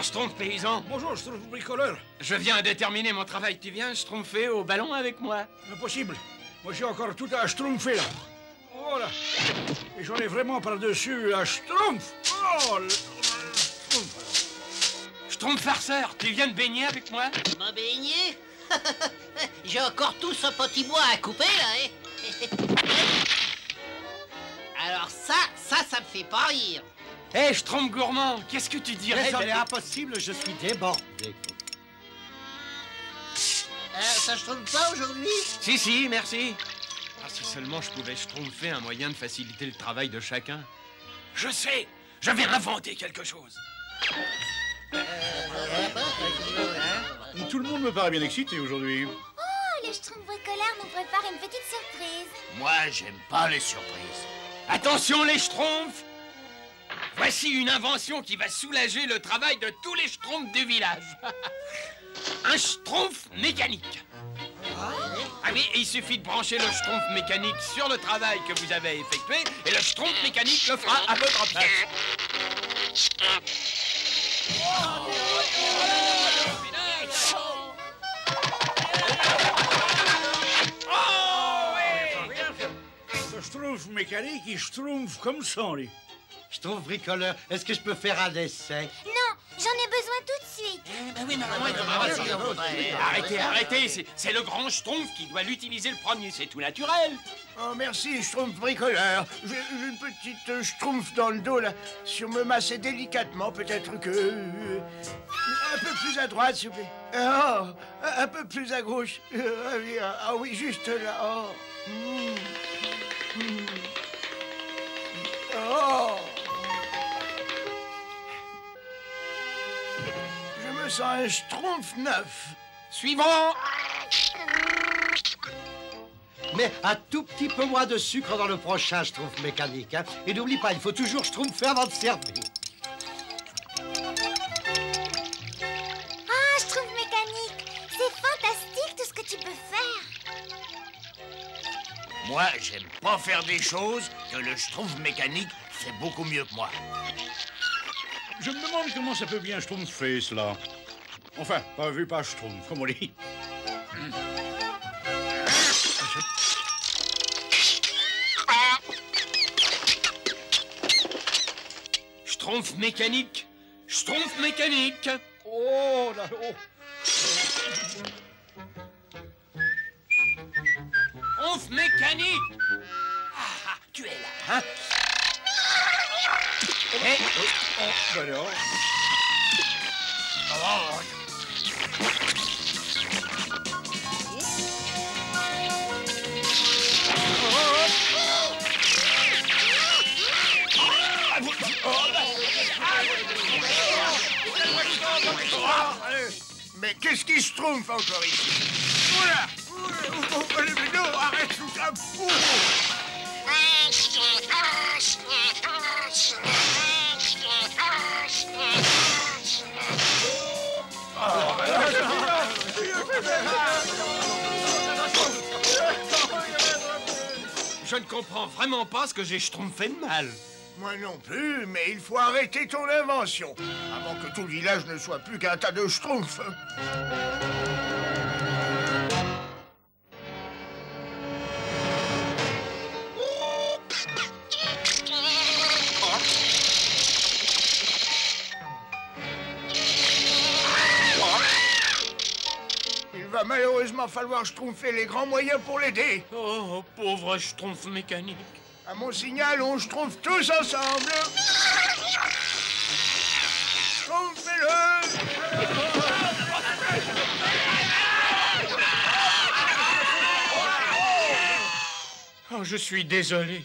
Bonjour, Schtroumpf paysan. Bonjour, Schtroumpf bricoleur. Je viens de terminer mon travail. Tu viens schtroumpfer au ballon avec moi? Impossible. Moi, j'ai encore tout à schtroumpfer, là. Voilà. Et j'en ai vraiment par-dessus à schtroumpf. Oh, le schtroumpf. Schtroumpf farceur, tu viens de baigner avec moi? Me baigner? J'ai encore tout ce petit bois à couper, là, hein. Alors ça me fait pas rire. Hé, Schtroumpf gourmand, qu'est-ce que tu dirais? Désolé, impossible, je suis débordé. Ça je trouve pas aujourd'hui? Si, merci. Ah, si seulement je pouvais schtroumpfer un moyen de faciliter le travail de chacun. Je sais, je vais inventer quelque chose. Tout le monde me paraît bien excité aujourd'hui. Oh, les Schtroumpfs bricoleurs nous préparent une petite surprise. Moi, j'aime pas les surprises. Attention les Schtroumpfs! Voici une invention qui va soulager le travail de tous les Schtroumpfs du village. Un Schtroumpf mécanique. Ah oui, il suffit de brancher le Schtroumpf mécanique sur le travail que vous avez effectué et le Schtroumpf mécanique le fera à votre place. Le schtroumpf mécanique, il schtroumpf comme ça, lui. Schtroumpf bricoleur, est-ce que je peux faire un essai? Non, j'en ai besoin tout de suite. Arrêtez, c'est le grand Schtroumpf qui doit l'utiliser le premier, c'est tout naturel. Oh, merci, Schtroumpf bricoleur. J'ai une petite Schtroumpf dans le dos, là. Si on me massait délicatement, peut-être que... un peu plus à droite, s'il vous plaît. Oh, un peu plus à gauche. Ah oui, juste là. Oh. Oh. Je me sens un Schtroumpf neuf. Suivant. Mais un tout petit peu moins de sucre dans le prochain Schtroumpf mécanique, hein. Et n'oublie pas, il faut toujours schtroumpfer avant de servir. Ah, Schtroumpf mécanique, c'est fantastique tout ce que tu peux faire. Moi, j'aime pas faire des choses que le Schtroumpf mécanique fait beaucoup mieux que moi. Je me demande comment ça peut bien schtroumpfer, cela. Enfin, pas vu par schtroumpf, comme on dit. Schtroumpf mécanique. Schtroumpf mécanique. Oh, là, oh. Schtroumpf mécanique. Ah, tu es là, hein? Hé, Ben alors. Mais qu'est-ce qui se trompe encore ici? Oula! Mais non, arrête tout ça! Je ne comprends vraiment pas ce que j'ai schtroumpfé de mal. Moi non plus, mais il faut arrêter ton invention, avant que tout le village ne soit plus qu'un tas de schtroumpfs. Il va malheureusement falloir schtroumpfer les grands moyens pour l'aider. Oh, pauvre Schtroumpf mécanique. À mon signal, on schtroumpfe tous ensemble. Schtroumpfez-le! Oh, je suis désolé.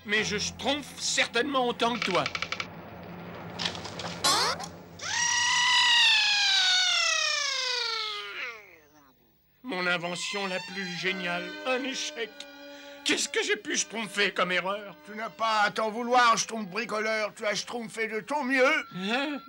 Mais je schtroumpfe certainement autant que toi. Mon invention la plus géniale, un échec. Qu'est-ce que j'ai pu schtroumpfer comme erreur? Tu n'as pas à t'en vouloir, Schtroumpf bricoleur. Tu as schtroumpfé de ton mieux. Hein?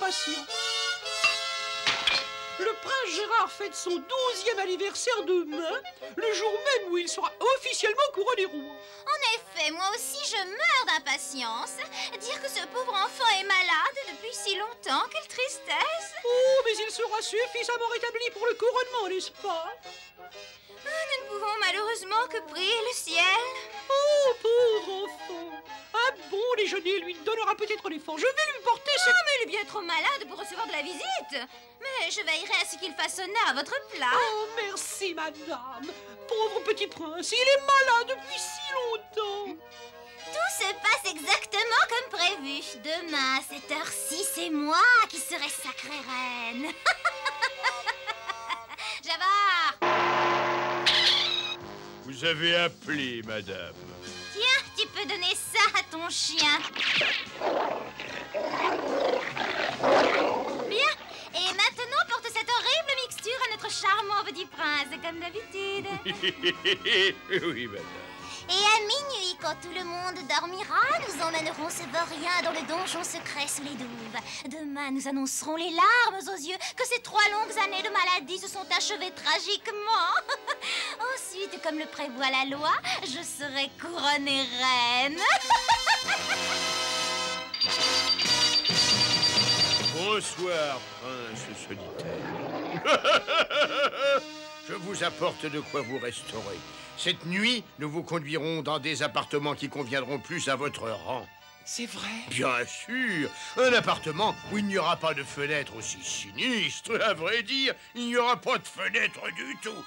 impatient. Le prince Gérard fête son 12e anniversaire demain, le jour même où il sera officiellement couronné roi. En effet, moi aussi je meurs d'impatience. Dire que ce pauvre enfant est malade depuis si longtemps, quelle tristesse. Oh, mais il sera suffisamment rétabli pour le couronnement, n'est-ce pas? Nous ne pouvons malheureusement que prier le ciel. Oh, pauvre enfant. Un bon déjeuner lui donnera peut-être les forces. Je vais lui porter ce... Oh, mais il est bien trop malade pour recevoir de la visite. Mais je veillerai à ce qu'il fasse honneur à votre plat. Oh, merci, madame. Pauvre petit prince, il est malade depuis si longtemps. Tout se passe exactement comme prévu. Demain, à cette heure-ci, c'est moi qui serai sacrée reine. Javard! Vous avez appelé, madame. Tiens, tu peux donner ça à ton chien. Bien. Et maintenant, porte cette horrible mixture à notre charmant petit prince, comme d'habitude. Oui, madame. Et à minuit, quand tout le monde dormira, nous emmènerons ce vaurien dans le donjon secret sous les douves. Demain, nous annoncerons les larmes aux yeux que ces 3 longues années de maladie se sont achevées tragiquement. Ensuite, comme le prévoit la loi, je serai couronnée reine. Bonsoir, prince solitaire. Je vous apporte de quoi vous restaurer. Cette nuit, nous vous conduirons dans des appartements qui conviendront plus à votre rang. C'est vrai? Bien sûr. Un appartement où il n'y aura pas de fenêtre aussi sinistre. À vrai dire, il n'y aura pas de fenêtre du tout.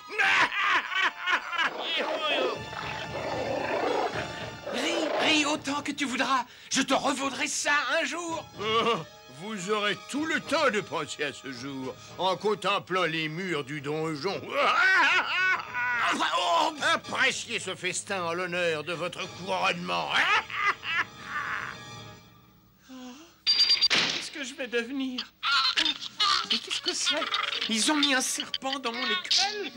Ris autant que tu voudras. Je te revaudrai ça un jour. Oh, vous aurez tout le temps de penser à ce jour en contemplant les murs du donjon. Appréciez ce festin en l'honneur de votre couronnement. Qu'est-ce que je vais devenir? Mais qu'est-ce que c'est? Ils ont mis un serpent dans mon écuelle.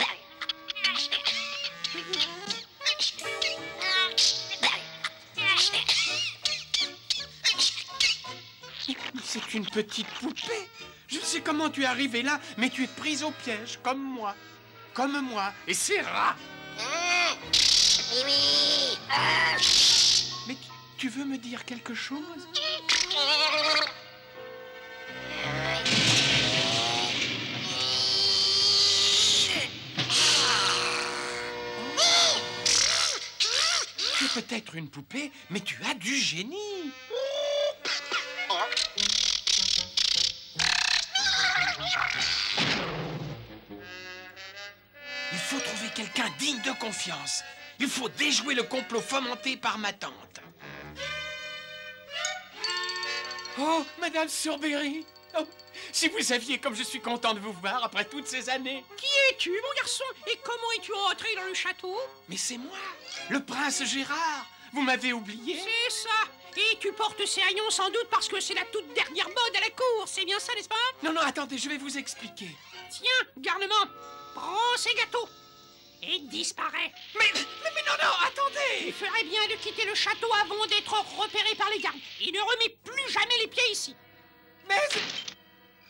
C'est une petite poupée. Je ne sais comment tu es arrivé là, mais tu es prise au piège, comme moi. Comme moi. Et c'est rat. Mais tu veux me dire quelque chose? Tu es peut-être une poupée, mais tu as du génie. Il faut trouver quelqu'un digne de confiance. Il faut déjouer le complot fomenté par ma tante. Oh, Madame Sourberry. Oh, si vous saviez comme je suis content de vous voir après toutes ces années. Qui es-tu, mon garçon? Et comment es-tu entré dans le château? Mais c'est moi, le prince Gérard. Vous m'avez oublié? C'est ça. Et tu portes ces haillons sans doute parce que c'est la toute dernière mode à la cour. C'est bien ça, n'est-ce pas? Non, non, attendez, je vais vous expliquer. Tiens, garnement, prends ces gâteaux et disparais. Mais non, non, attendez! Tu ferais bien de quitter le château avant d'être repéré par les gardes. Et ne remets plus jamais les pieds ici. Mais...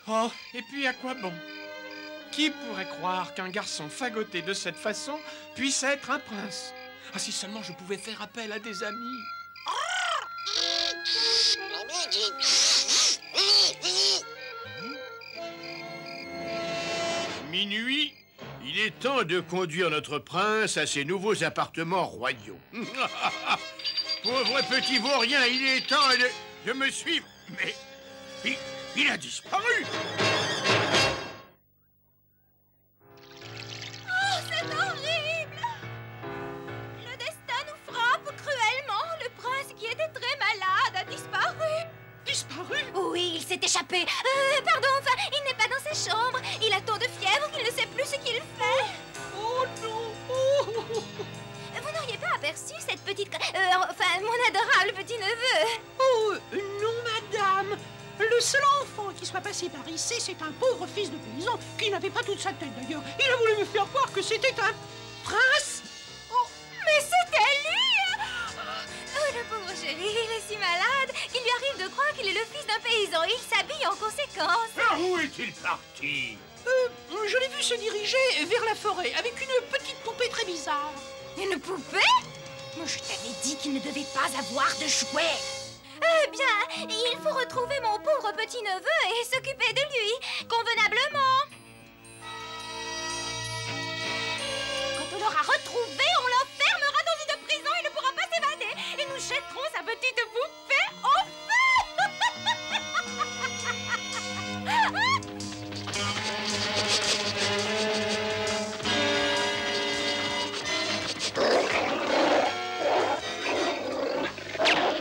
Oh, et puis à quoi bon? Qui pourrait croire qu'un garçon fagoté de cette façon puisse être un prince? Ah, si seulement je pouvais faire appel à des amis. Minuit, il est temps de conduire notre prince à ses nouveaux appartements royaux. Pauvre petit vaurien, il est temps de me suivre. Mais il a disparu. Oh, c'est horrible! Le destin nous frappe cruellement. Le prince qui était très malade a disparu. Disparu? Oui, il s'est échappé. Pardon, enfin, il n'est pas dans ses chambres. Il a tant de fièvre qu'il ne sait plus ce qu'il fait. Oh non! Oh. Vous n'auriez pas aperçu cette petite... enfin, mon adorable petit-neveu. Oh, non, madame. Le seul enfant qui soit passé par ici, c'est un pauvre fils de paysan qui n'avait pas toute sa tête d'ailleurs. Il a voulu me faire croire que c'était un prince. Oh, mais c'était lui! Oh, le pauvre chéri, il est si malade qu'il lui arrive de croire qu'il est le fils d'un paysan. Il s'habille nuit en conséquence. Où est-il parti? Je l'ai vu se diriger vers la forêt avec une petite poupée très bizarre. Une poupée? Moi, je t'avais dit qu'il ne devait pas avoir de jouets. Eh bien, il faut retrouver mon pauvre petit-neveu et s'occuper de lui, convenablement. Quand on l'aura retrouvé, on l'enfermera dans une prison, il ne pourra pas s'évader. Et nous jetterons sa petite poupée au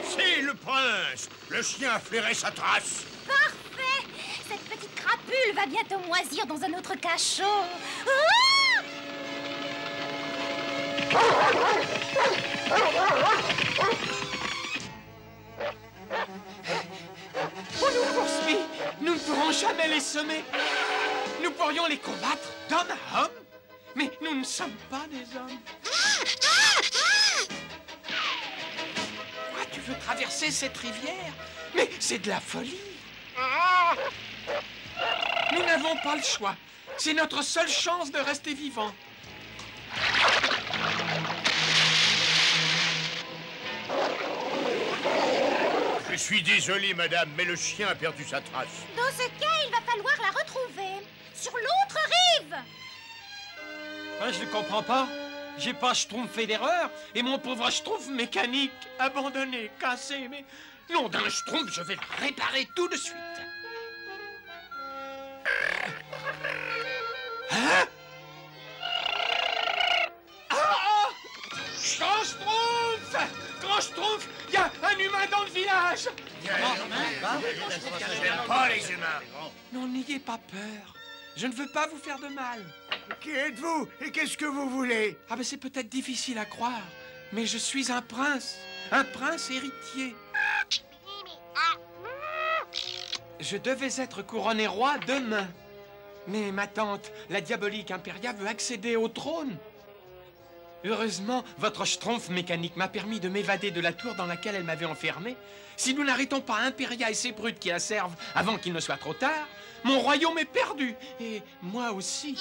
C'est le prince! Le chien a flairé sa trace! Parfait! Cette petite crapule va bientôt moisir dans un autre cachot. Ah! On nous poursuit. Nous ne pourrons jamais les semer. Nous pourrions les combattre d'homme à homme, mais nous ne sommes pas des hommes. Quoi, tu veux traverser cette rivière? Mais c'est de la folie. Nous n'avons pas le choix. C'est notre seule chance de rester vivants. Je suis désolé, madame, mais le chien a perdu sa trace. Dans ce cas, il va falloir la retrouver. Sur l'autre rive. Je ne comprends pas. J'ai pas schtroumpfé d'erreur et mon pauvre schtroumpf mécanique abandonné, cassé, mais... Nom d'un schtroumpf, je vais le réparer tout de suite. Hein? Ah! Grand schtroumpf! Grand schtroumpf! Il y a un humain dans le village! J'aime pas les humains. Non, n'ayez pas peur. Je ne veux pas vous faire de mal. Qui êtes-vous? Et qu'est-ce que vous voulez? Ah ben c'est peut-être difficile à croire, mais je suis un prince héritier. Je devais être couronné roi demain, mais ma tante, la diabolique Imperia, veut accéder au trône. Heureusement, votre schtroumpf mécanique m'a permis de m'évader de la tour dans laquelle elle m'avait enfermé. Si nous n'arrêtons pas Imperia et ses brutes qui la servent avant qu'il ne soit trop tard, mon royaume est perdu, et moi aussi.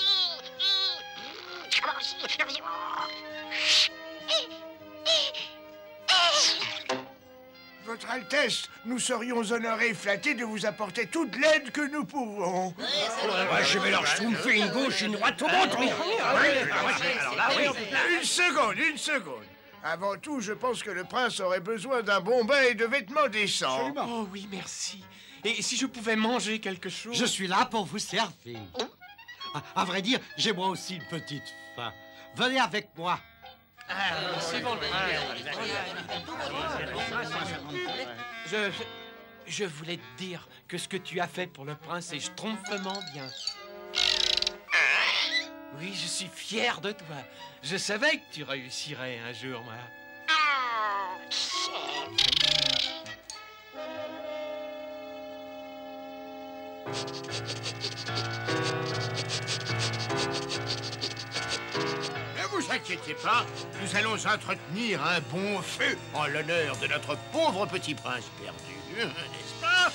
Votre Altesse, nous serions honorés et flattés de vous apporter toute l'aide que nous pouvons. Je vais leur schtroumpfer une gauche et une droite au ventre. Une seconde. Avant tout, je pense que le prince aurait besoin d'un bon bain et de vêtements décents. Oh oui, merci. Et si je pouvais manger quelque chose... Je suis là pour vous servir. À vrai dire, j'ai moi aussi une petite faim. Venez avec moi. C'est bon, je voulais te dire que ce que tu as fait pour le prince est schtroumpfement bien. Oui, je suis fier de toi. Je savais que tu réussirais un jour, moi. Ne vous inquiétez pas, nous allons entretenir un bon feu en l'honneur de notre pauvre petit prince perdu, n'est-ce pas?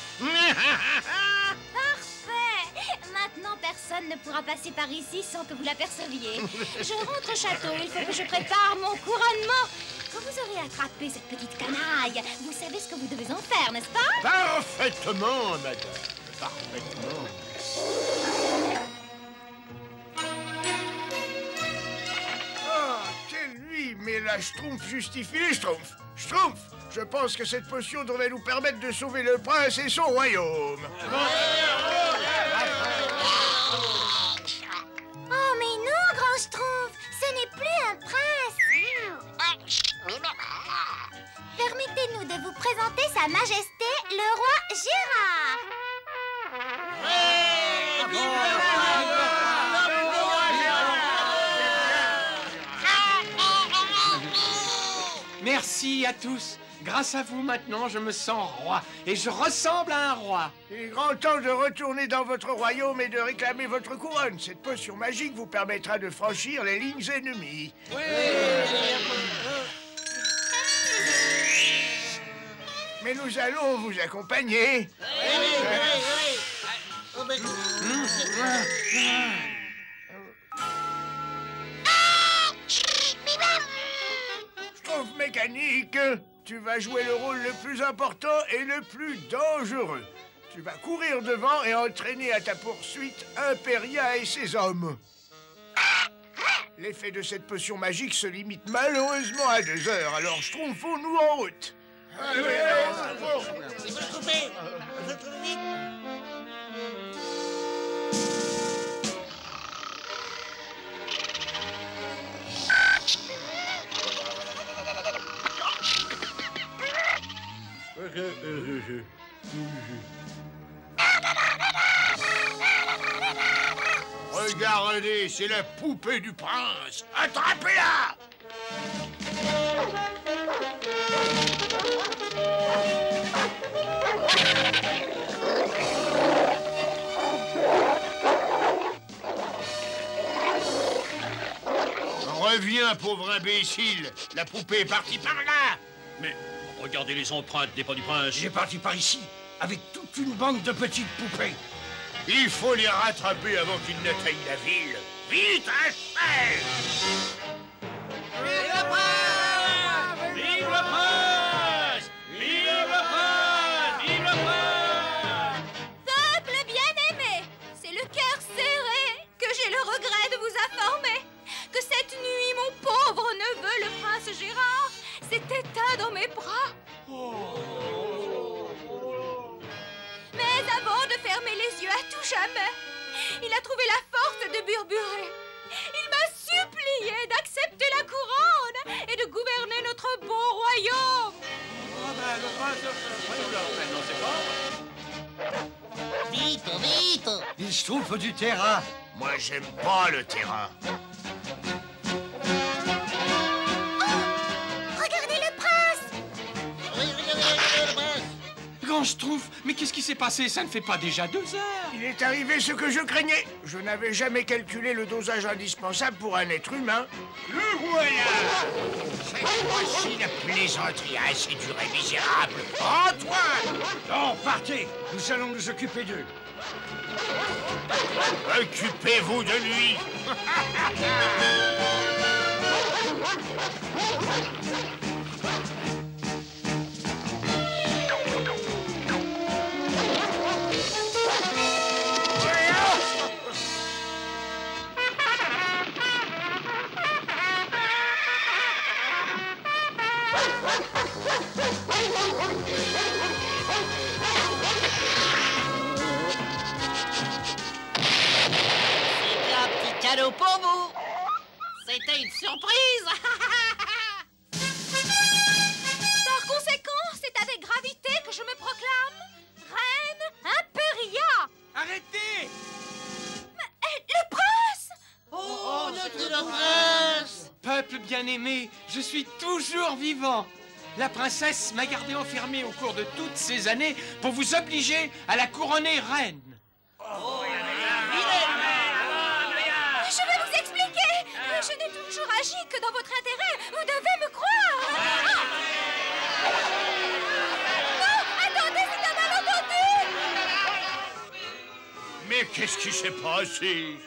Parfait! Maintenant, personne ne pourra passer par ici sans que vous l'aperceviez. Je rentre au château, il faut que je prépare mon couronnement. Quand vous aurez attrapé cette petite canaille, vous savez ce que vous devez en faire, n'est-ce pas? Parfaitement, madame. Parfaitement. Oh, quelle nuit! Mais la schtroumpf justifie les schtroumpfs. Schtroumpf, je pense que cette potion devrait nous permettre de sauver le prince et son royaume. Oh, mais non, grand Schtroumpf, ce n'est plus un prince. Permettez-nous de vous présenter Sa Majesté, le roi Gérard. Merci à tous. Grâce à vous, maintenant, je me sens roi. Et je ressemble à un roi. Il est grand temps de retourner dans votre royaume et de réclamer votre couronne. Cette potion magique vous permettra de franchir les lignes ennemies. Mais nous allons vous accompagner. Schtroumpf mécanique, tu vas jouer le rôle le plus important et le plus dangereux. Tu vas courir devant et entraîner à ta poursuite Imperia et ses hommes. L'effet de cette potion magique se limite malheureusement à 2 heures, alors schtroumpfons-nous en route. Regardez, c'est la poupée du prince. Attrapez-la! Reviens, pauvre imbécile. La poupée est partie par là. Mais regardez les empreintes des pas du prince. Il est parti par ici, avec toute une bande de petites poupées. Il faut les rattraper avant qu'ils n'atteignent la ville. Vite, à chef! Vive le prince! Vive le prince! Vive le prince! Vive le prince! Peuple bien-aimé, c'est le cœur serré que j'ai le regret de vous informer que cette nuit, mon pauvre neveu, le prince Gérard, s'est éteint dans mes bras. Mais avant de fermer les yeux à tout jamais, il a trouvé la force de burburer. Il m'a supplié d'accepter la couronne et de gouverner notre beau royaume. Vite, vite! Il se trouve du terrain. Moi, j'aime pas le terrain. Regardez le prince! Oui, regardez le prince! Grand Schtroumpf, mais qu'est-ce qui s'est passé? Ça ne fait pas déjà 2 heures. Il est arrivé ce que je craignais. Je n'avais jamais calculé le dosage indispensable pour un être humain. Le voilà! Cette fois-ci, la plaisanterie a assez duré, misérable. Antoine! Non, partez. Nous allons nous occuper d'eux. Occupez-vous de lui! C'était un petit cadeau pour vous! C'était une surprise! Par conséquent, c'est avec gravité que je me proclame Reine Imperia. Arrêtez! Le prince! Oh, notre prince! Peuple bien-aimé, je suis toujours vivant. La princesse m'a gardé enfermé au cours de toutes ces années pour vous obliger à la couronner reine. Je vais vous expliquer. Je n'ai toujours agi que dans votre intérêt. Vous devez me croire. Non, attendez, c'est un malentendu. Mais qu'est-ce qui s'est passé?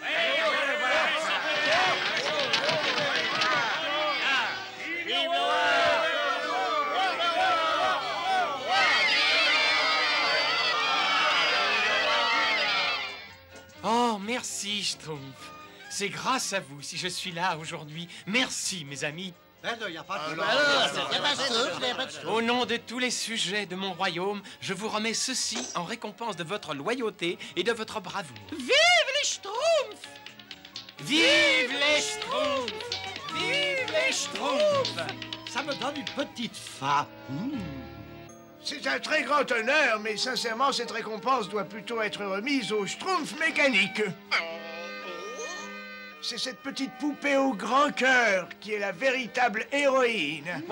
Oh, merci, Schtroumpf. C'est grâce à vous si je suis là aujourd'hui. Merci, mes amis. Il n'y a pas de Alors, c'est pas de souffle. Au nom de tous les sujets de mon royaume, je vous remets ceci en récompense de votre loyauté et de votre bravoure. Vive les Schtroumpfs! Vive les Schtroumpfs! Vive les Schtroumpfs! Ça me donne une petite faim. C'est un très grand honneur, mais sincèrement, cette récompense doit plutôt être remise au Schtroumpf mécanique. C'est cette petite poupée au grand cœur qui est la véritable héroïne.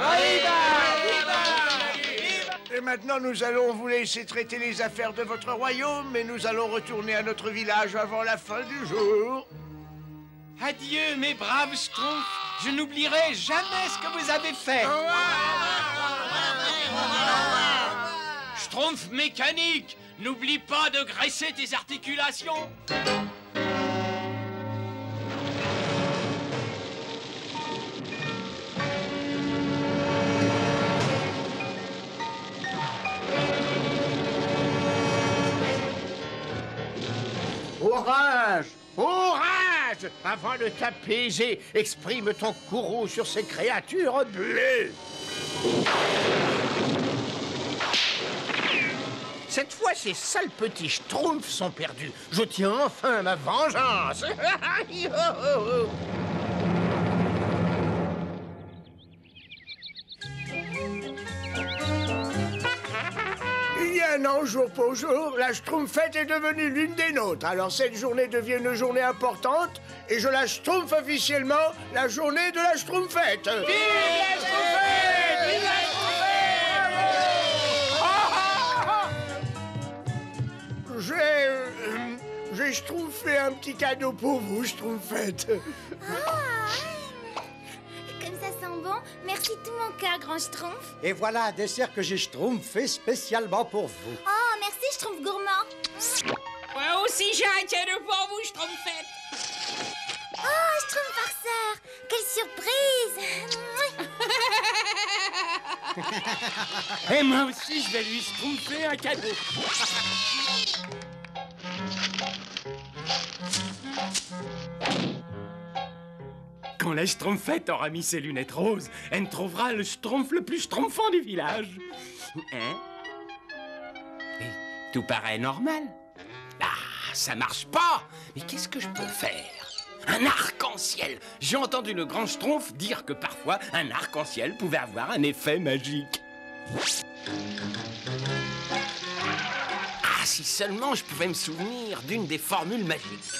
Et maintenant, nous allons vous laisser traiter les affaires de votre royaume, et nous allons retourner à notre village avant la fin du jour. Adieu, mes braves Schtroumpfs. Je n'oublierai jamais ce que vous avez fait. Schtroumpf mécanique, n'oublie pas de graisser tes articulations. Orange! Orange! Avant de t'apaiser, exprime ton courroux sur ces créatures bleues! Cette fois, ces sales petits schtroumpfs sont perdus. Je tiens enfin ma vengeance! Il y a un an, jour pour jour, la Schtroumpfette est devenue l'une des nôtres. Alors cette journée devient une journée importante et je la Schtroumpf officiellement la journée de la Schtroumpfette. Vive la Schtroumpfette! Vive la Schtroumpfette! J'ai Schtroumpfé un petit cadeau pour vous, Schtroumpfette. Comme ça sent bon. Merci de tout mon cœur, grand Schtroumpf. Et voilà un dessert que j'ai schtroumpfé spécialement pour vous. Oh, merci, Schtroumpf gourmand. Moi aussi, j'ai un cadeau pour vous, Schtroumpfette. Oh, Schtroumpf farceur. Quelle surprise. Et moi aussi, je vais lui schtroumpfer un cadeau. Quand la Schtroumpfette aura mis ses lunettes roses, elle trouvera le Schtroumpf le plus schtroumpfant du village. Hein? Et tout paraît normal. Ah, ça marche pas. Mais qu'est-ce que je peux faire? Un arc-en-ciel. J'ai entendu le grand Schtroumpf dire que parfois, un arc-en-ciel pouvait avoir un effet magique. Ah, si seulement je pouvais me souvenir d'une des formules magiques.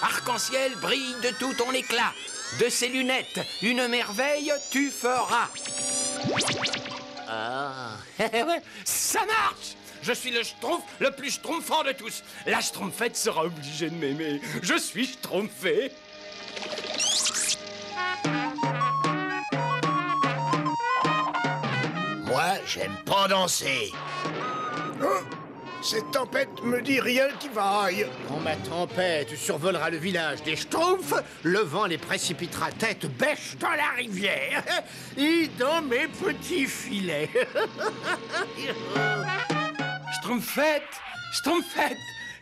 Arc-en-ciel brille de tout ton éclat. De ses lunettes, une merveille tu feras. Ah, ça marche. Je suis le Schtroumpf le plus schtroumpfant de tous. La Schtroumpfette sera obligée de m'aimer. Je suis schtroumpfé. Moi, j'aime pas danser. Oh, cette tempête me dit rien qui vaille. Quand ma tempête survolera le village des Schtroumpfs, le vent les précipitera tête bêche dans la rivière et dans mes petits filets. Schtroumpfette, Schtroumpfette.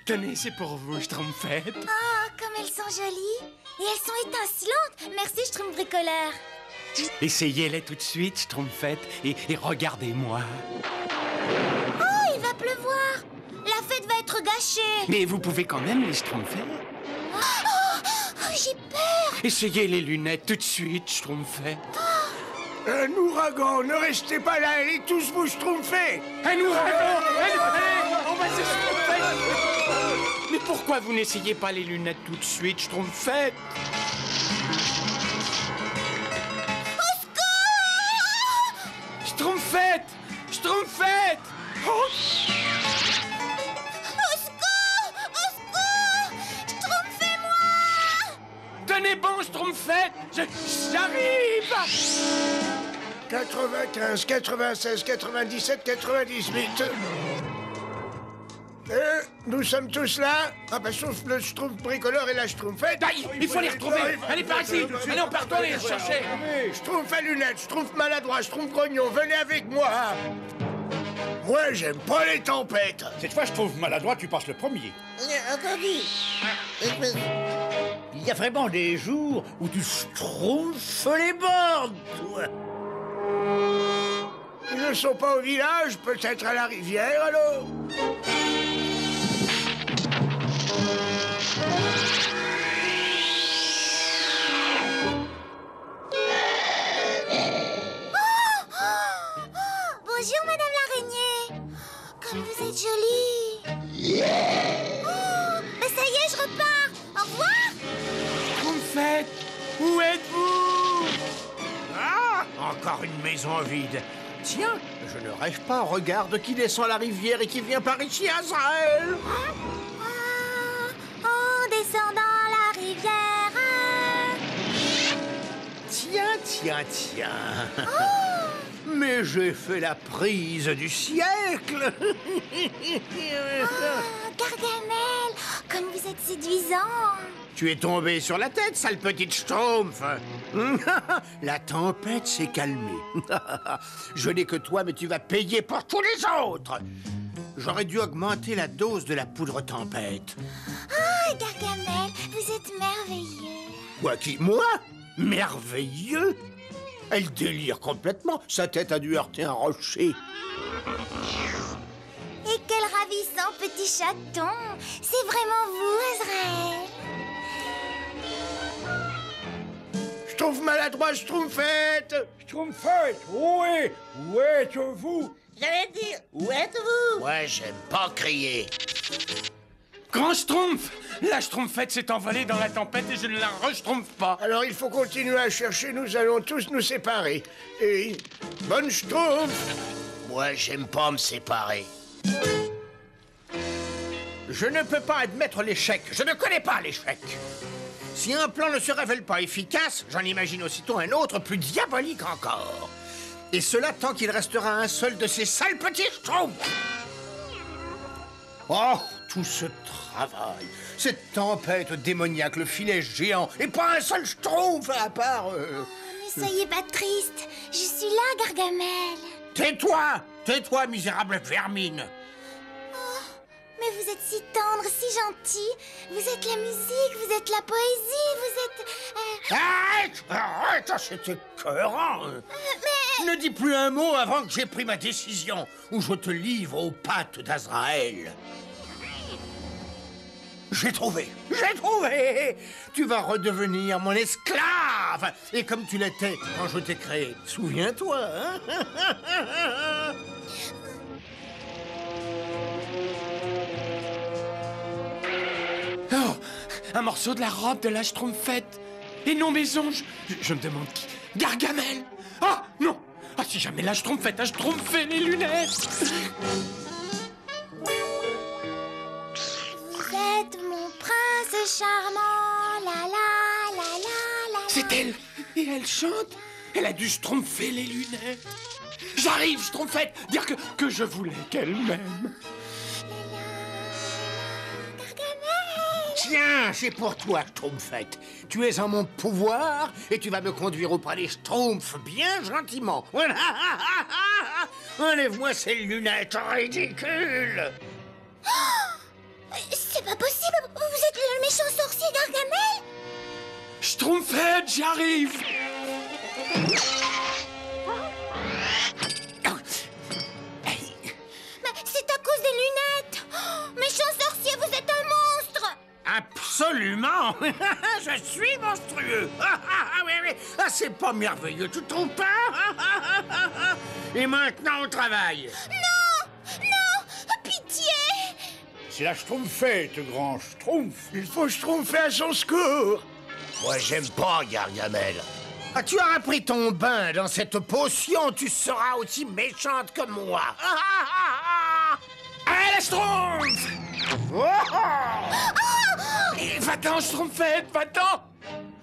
Tenez, c'est pour vous, Schtroumpfette. Oh, comme elles sont jolies. Et elles sont étincelantes. Merci, Schtroumpf bricoleur. Essayez-les tout de suite, Schtroumpfette, et regardez-moi. Oh, il va pleuvoir. La fête va être gâchée. Mais vous pouvez quand même les Schtroumpfer. Oh, j'ai peur. Essayez les lunettes tout de suite, Schtroumpfette. Un ouragan, ne restez pas là, allez tous vous Schtroumpfer. Un ouragan! Allez, on va se Schtroumpfer. Mais pourquoi vous n'essayez pas les lunettes tout de suite, Schtroumpfette? Schtroumpfette! Schtroumpfette! Oh! Au secours! Au secours! Schtroumpfez-moi! Tenez bon, Schtroumpfette! J'arrive! 95, 96, 97, 98. Nous sommes tous là. Ah bah sauf le Schtroumpf bricoleur et la Schtroumpfette. Aïe, il faut les retrouver. Allez, par ici. Allez, on part les chercher. Schtroumpf à lunettes, Schtroumpf maladroit, Schtroumpf grognon, venez avec moi. Moi, j'aime pas les tempêtes. Cette fois, je trouve maladroit, tu passes le premier. Attendez. Il y a vraiment des jours où tu schtroumpfes les bornes, toi. Ils ne sont pas au village, peut-être à la rivière, alors. Bonjour, Madame l'araignée. Comme vous êtes jolie. Oh, mais ça y est, je repars. Au revoir. Schtroumpfette, où êtes-vous? Ah, encore une maison vide. Tiens, je ne rêve pas. Regarde qui descend la rivière et qui vient par ici, Azraël. En descendant la rivière. Tiens. Mais Et j'ai fait la prise du siècle. Oh, Gargamel, comme vous êtes séduisant. Tu es tombé sur la tête, sale petite schtroumpf. La tempête s'est calmée. Je n'ai que toi, mais tu vas payer pour tous les autres. J'aurais dû augmenter la dose de la poudre tempête. Ah, Gargamel, vous êtes merveilleux. Quoi qui, moi? Merveilleux? Elle délire complètement. Sa tête a dû heurter un rocher. Et quel ravissant petit chaton. C'est vraiment vous, Azraël. Schtroumpf maladroit, Schtroumpfette. Schtroumpfette, où êtes-vous? J'allais dire, où êtes-vous? Ouais, j'aime pas crier. Grand Schtroumpf! La Schtroumpfette s'est envolée dans la tempête et je ne la re-schtroumpf pas. Alors il faut continuer à chercher, nous allons tous nous séparer. Et bonne Schtroumpf. Moi, j'aime pas me séparer. Je ne peux pas admettre l'échec. Je ne connais pas l'échec. Si un plan ne se révèle pas efficace, j'en imagine aussitôt un autre plus diabolique encore. Et cela tant qu'il restera un seul de ces sales petits schtroumpfs. Oh, tout ce travail, cette tempête démoniaque, le filet géant, et pas un seul schtroumpf à part... Ne soyez pas triste, je suis là, Gargamel. Tais-toi! Tais-toi, misérable vermine! Mais vous êtes si tendre, si gentil. Vous êtes la musique, vous êtes la poésie, vous êtes... Arrête! Arrête! C'est écœurant! Ne dis plus un mot avant que j'ai pris ma décision, ou je te livre aux pattes d'Azraël. J'ai trouvé! J'ai trouvé! Tu vas redevenir mon esclave! Et comme tu l'étais quand je t'ai créé, souviens-toi, hein? Oh, un morceau de la robe de la Schtroumpfette. Et non, mes anges, je me demande qui. Gargamel! Ah, non! Ah, si jamais la Schtroumpfette a schtroumpfé les lunettes! Vous êtes mon prince charmant, la la la la la. C'est elle! Et elle chante! Elle a dû schtroumpfer les lunettes! J'arrive, Schtroumpfette! Dire que je voulais qu'elle m'aime! Tiens, c'est pour toi, Schtroumpfette. Tu es en mon pouvoir et tu vas me conduire auprès des Schtroumpfs bien gentiment. Voilà. Enlève-moi ces lunettes ridicules. Oh, c'est pas possible. Vous êtes le méchant sorcier Gargamel. Schtroumpfette, j'arrive! Mais c'est à cause des lunettes. Oh, méchant sorcier, vous êtes un monstre. Absolument. Je suis monstrueux. Oui, oui. Ah, c'est pas merveilleux, tu te trompes pas? Et maintenant, au travail. Non, non, pitié. C'est la Schtroumpfette, grand Schtroumpf. Il faut Schtroumpfer à son secours. Moi, j'aime pas Gargamel. Ah, tu auras pris ton bain dans cette potion, tu seras aussi méchante que moi. Allez, la Schtroumpf! Va-t'en, Schtroumpfette, va-t'en!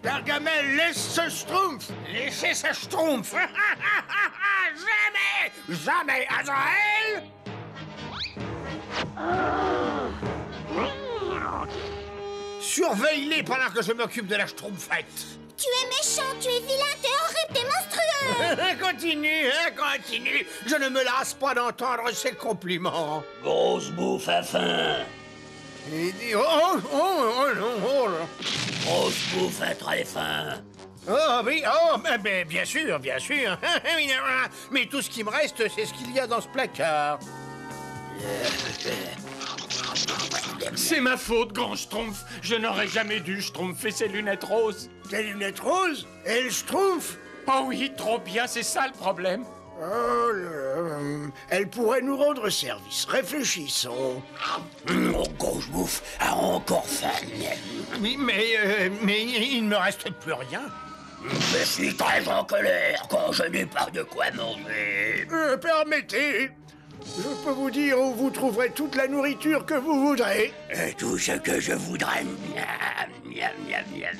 Gargamel, laisse ce Schtroumpf! Laissez ce Schtroumpf! Jamais! Jamais, Azraël! Surveille-les pendant que je m'occupe de la Schtroumpfette! Tu es méchant, tu es vilain, t'es horrible, t'es monstrueux. Continue, continue! Je ne me lasse pas d'entendre ces compliments! Grosse bouffe à faim. Oh non! Grosse bouffe à très faim. Oh oui, mais bien sûr, bien sûr. Mais tout ce qui me reste, c'est ce qu'il y a dans ce placard. C'est ma faute, grand Schtroumpf. Je n'aurais jamais dû schtroumpfer ses lunettes roses. Des lunettes roses? Elle Schtroumpf? Oh oui, trop bien, c'est ça le problème. Oh là, elle pourrait nous rendre service. Réfléchissons. Grosse bouffe a encore faim. Oui, mais il ne me reste plus rien. Je suis très en colère quand je n'ai pas de quoi manger. Permettez. Je peux vous dire où vous trouverez toute la nourriture que vous voudrez. Tout ce que je voudrais. Miam, miam, miam, miam.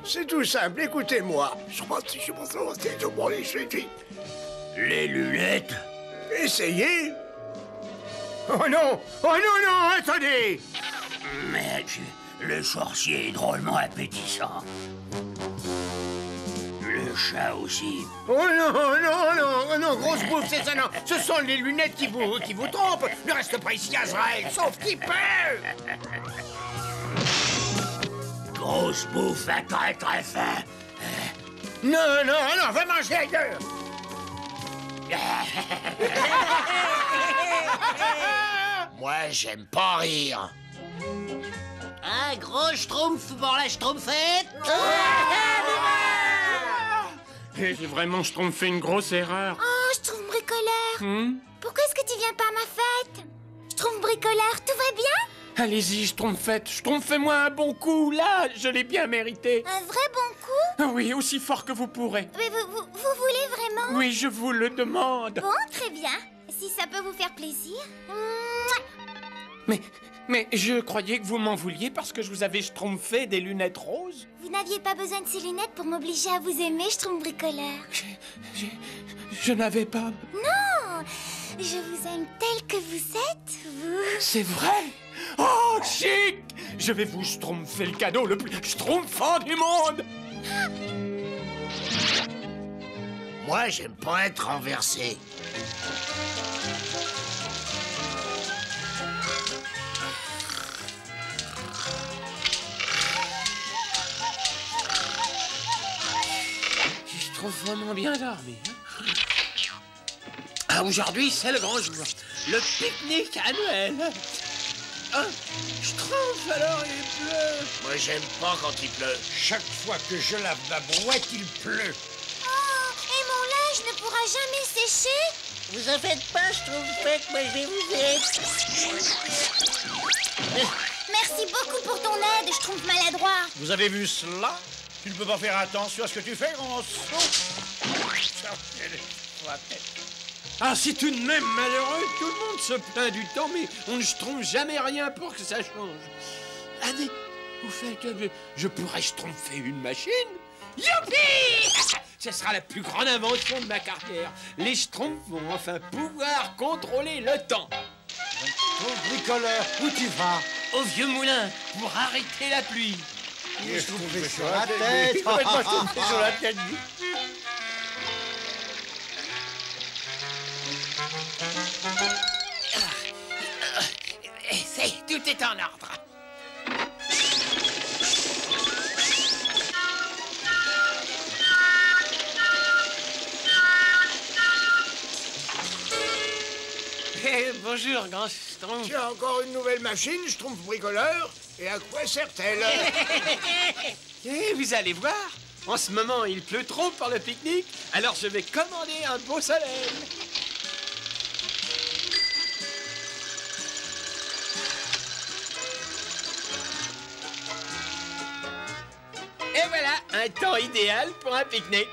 C'est tout simple, écoutez-moi. Les lunettes? Essayez. Oh non! Oh non, non, attendez! Mais le sorcier est drôlement appétissant. Le chat aussi. Oh non, non, non, oh non, grosse bouffe, c'est ça, non. Ce sont les lunettes qui vous trompent. Ne reste pas ici, Azraël, sauf qui peut. Grosse bouffe à très faim. Non, non, non, va manger ailleurs. Moi, j'aime pas rire. Un gros schtroumpf pour la schtroumpfette. J'ai vraiment fait une grosse erreur. Oh, Schtroumpf bricoleur. Pourquoi est-ce que tu viens pas à ma fête? Schtroumpf bricoleur, tout va bien? Allez-y, Schtroumpf-moi un bon coup, là, je l'ai bien mérité. Un vrai bon coup? Ah oui, aussi fort que vous pourrez. Mais vous voulez vraiment? Oui, je vous le demande. Bon, très bien. Si ça peut vous faire plaisir. Mouah. Mais je croyais que vous m'en vouliez parce que je vous avais schtroumpfé des lunettes roses. Vous n'aviez pas besoin de ces lunettes pour m'obliger à vous aimer, Schtroumpf bricoleur. Je n'avais pas... Non! Je vous aime tel que vous êtes, vous. C'est vrai? Oh, chic! Je vais vous schtroumpfer le cadeau le plus schtroumpfant du monde. Moi, j'aime pas être renversé. Je trouve vraiment bien dormi. Ah, aujourd'hui, c'est le grand jour. Le pique-nique annuel. Ah, Schtroumpf, alors il pleut. Moi, j'aime pas quand il pleut. Chaque fois que je lave ma boîte, il pleut. Oh, et mon linge ne pourra jamais sécher? Vous en faites pas, schtroumpfette, moi je vais vous aider. Merci beaucoup pour ton aide, Schtroumpf maladroit. Vous avez vu cela? Tu ne peux pas faire attention à ce que tu fais, grand saut. Ah, c'est tout de même malheureux. Tout le monde se plaint du temps, mais on ne trouve jamais rien pour que ça change. Allez, vous faites que je pourrais schtroumpfer une machine. Youpi! Ce sera la plus grande invention de ma carrière. Les schtroumpfs vont enfin pouvoir contrôler le temps. Schtroumpf bricoleur, où tu vas? Au vieux moulin, pour arrêter la pluie. Je trouve sur la tête. Sur la tête. Tout est en ordre. Bonjour, grand Schtroumpf. J'ai encore une nouvelle machine, Schtroumpf bricoleur. Et à quoi sert-elle? Vous allez voir. En ce moment, il pleut trop pour le pique-nique, alors je vais commander un beau soleil. Et voilà, un temps idéal pour un pique-nique.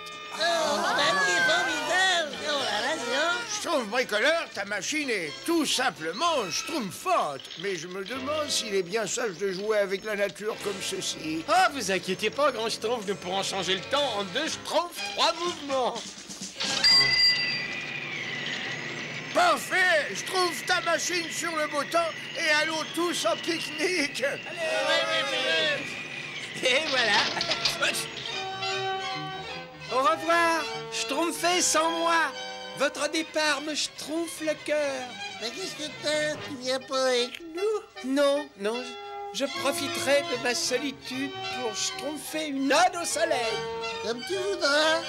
Schtroumpf bricoleur, ta machine est tout simplement schtroumpfante. Mais je me demande s'il est bien sage de jouer avec la nature comme ceci. Oh, vous inquiétez pas, grand Schtroumpf, nous pourrons changer le temps en 2 Schtroumpfs, 3 mouvements. Parfait! Je trouve ta machine sur le beau temps et allons tous en pique-nique! Et voilà. Au revoir, Schtroumpfé sans moi. Votre départ me schtroumpfe le cœur. Mais qu'est-ce que t'as? Tu viens pas avec nous? Non, je profiterai de ma solitude pour schtroumpfer une ode au soleil. Comme tu voudras.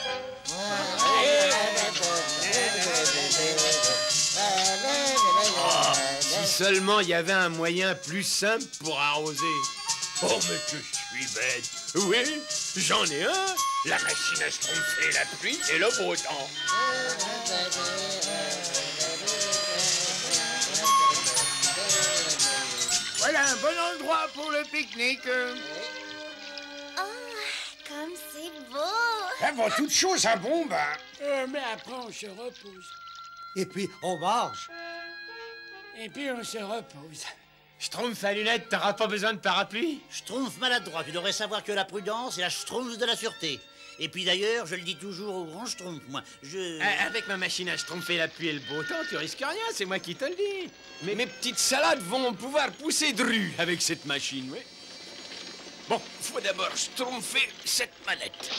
Si seulement il y avait un moyen plus simple pour arroser. Oh, mais que je suis bête. Oui, j'en ai un. La machine à schtroumpfer la pluie et le beau temps. Voilà un bon endroit pour le pique-nique. Oh, comme c'est beau. Avant toute chose, un bon bain. Mais après, on se repose. Et puis, on mange. Et puis, on se repose. Schtroumpf à lunettes, t'auras pas besoin de parapluie? Schtroumpf maladroit, tu devrais savoir que la prudence est la Schtroumpf de la sûreté. Et puis d'ailleurs, je le dis toujours au grand Schtroumpf, moi, Avec ma machine à schtroumpfer la pluie et le beau temps, tu risques rien, c'est moi qui te le dis. Mes petites salades vont pouvoir pousser dru avec cette machine, oui. Bon, faut d'abord schtroumpfer cette manette.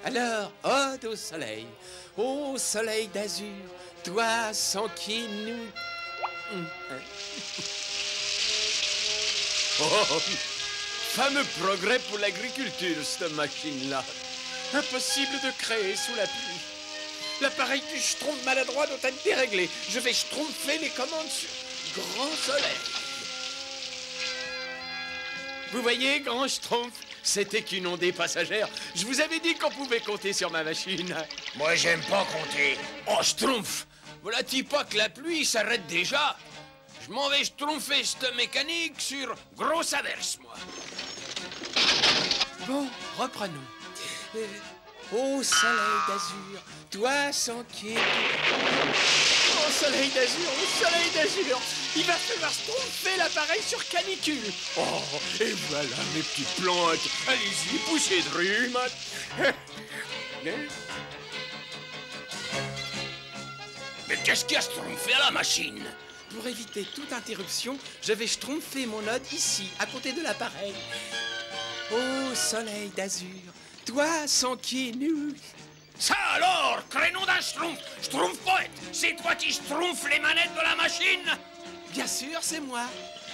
Alors, ode au soleil d'azur, toi sans qui nous... Oh, fameux progrès pour l'agriculture, cette machine-là. Impossible de créer sous la pluie. L'appareil du schtroumpf maladroit doit être déréglé. Je vais schtroumpfer les commandes sur grand soleil. Vous voyez, grand schtroumpf, c'était qu'une ondée passagère. Je vous avais dit qu'on pouvait compter sur ma machine. Moi, j'aime pas compter. Oh, schtroumpf, voilà-t-il pas que la pluie s'arrête déjà? Je m'en vais schtroumpfer cette mécanique sur grosse averse, moi. Bon, reprenons. Ô soleil d'azur, toi sans qui... Ô soleil d'azur, il va falloir schtroumpfer l'appareil sur canicule. Oh, et voilà mes petites plantes. Allez-y, poussez de rhume. Mais qu'est-ce qu'il y a schtroumpfé à la machine? Pour éviter toute interruption, je vais schtroumpfer mon ode ici, à côté de l'appareil. Ô soleil d'azur, toi sans qui nous... Ça alors, crénom d'un schtroumpf, schtroumpf poète, c'est toi qui schtroumpfes les manettes de la machine? Bien sûr, c'est moi.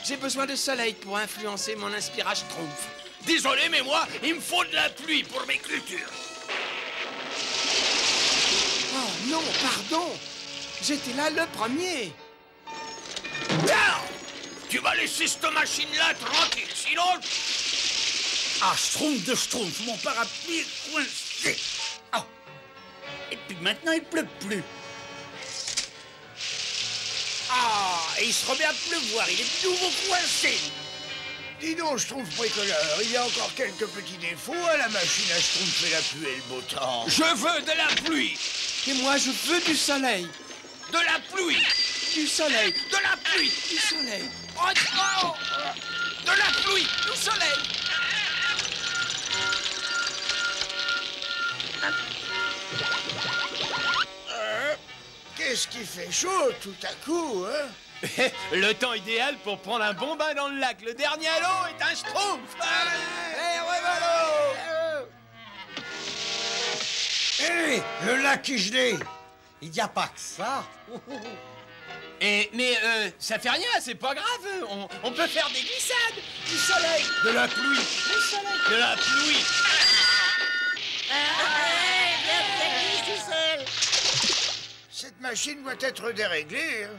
J'ai besoin de soleil pour influencer mon inspiration schtroumpf. Désolé, mais moi, il me faut de la pluie pour mes cultures. Oh non, pardon. J'étais là le premier. Tiens, tu vas laisser cette machine-là tranquille, sinon... Ah, Schtroumpf de Schtroumpf, mon parapluie est coincé. Ah. Et puis maintenant, il pleut plus. Ah, et il se remet à pleuvoir, il est de nouveau coincé. Dis donc, Schtroumpf bricoleur, il y a encore quelques petits défauts à la machine à schtroumpfer la pluie et le beau temps. Je veux de la pluie. Et moi, je veux du soleil. De la pluie. Du soleil. De la pluie. Du soleil. Oh, oh. De la pluie. Du soleil. Qu'est-ce qui fait chaud tout à coup, hein? Le temps idéal pour prendre un bon bain dans le lac. Le dernier à l'eau est un schtroumpf. Hé, le lac qui gelé. Il n'y a pas que ça. Mais ça fait rien, c'est pas grave. On peut faire des glissades. Du soleil. De la pluie. Du soleil. De la pluie. Cette machine doit être déréglée. Hein.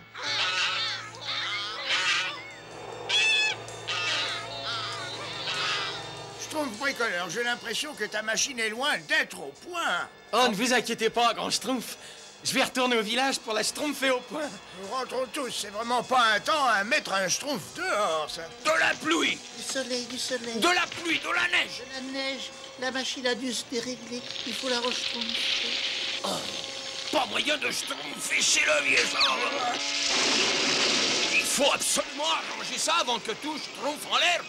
Schtroumpf bricoleur, j'ai l'impression que ta machine est loin d'être au point. Oh, ne vous inquiétez pas, grand schtroumpf. Je vais retourner au village pour la schtroumpfer au point. Nous rentrons tous, c'est vraiment pas un temps à mettre un schtroumpf dehors, ça. De la pluie. Du soleil, du soleil. De la pluie, de la neige. De la neige. La machine a dû se dérégler. Il faut la re-schtroumpfer. Oh, pas moyen de schtroumpfer chez le vieillard. Il faut absolument arranger ça avant que tout schtroumpf en l'air.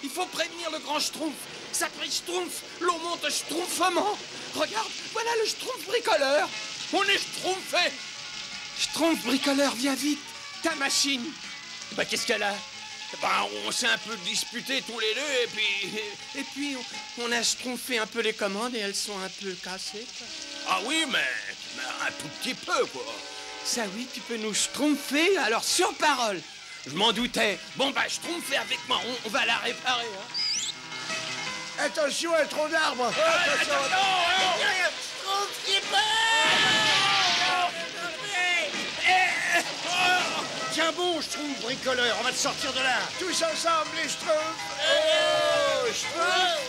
Il faut prévenir le grand schtroumpf. Sacré schtroumpf, l'eau monte schtroumpfement. Regarde, voilà le schtroumpf bricoleur. On est schtroumpfé. Schtroumpf bricoleur, viens vite. Ta machine. Bah, qu'est-ce qu'elle a? Bah, on s'est un peu disputés tous les deux et puis on a schtroumpfé un peu les commandes et elles sont un peu cassées. Quoi. Ah oui, mais un tout petit peu, quoi. Ça oui, tu peux nous schtroumpfer, alors sur parole. Je m'en doutais. Bon, bah, schtroumpfez avec moi, on va la réparer, hein. Attention, un tronc d'arbre. Attention. Tiens bon, Schtroumpf bricoleur, on va te sortir de là. Tous ensemble, les schtroumpfs. Oh, schtroumpf.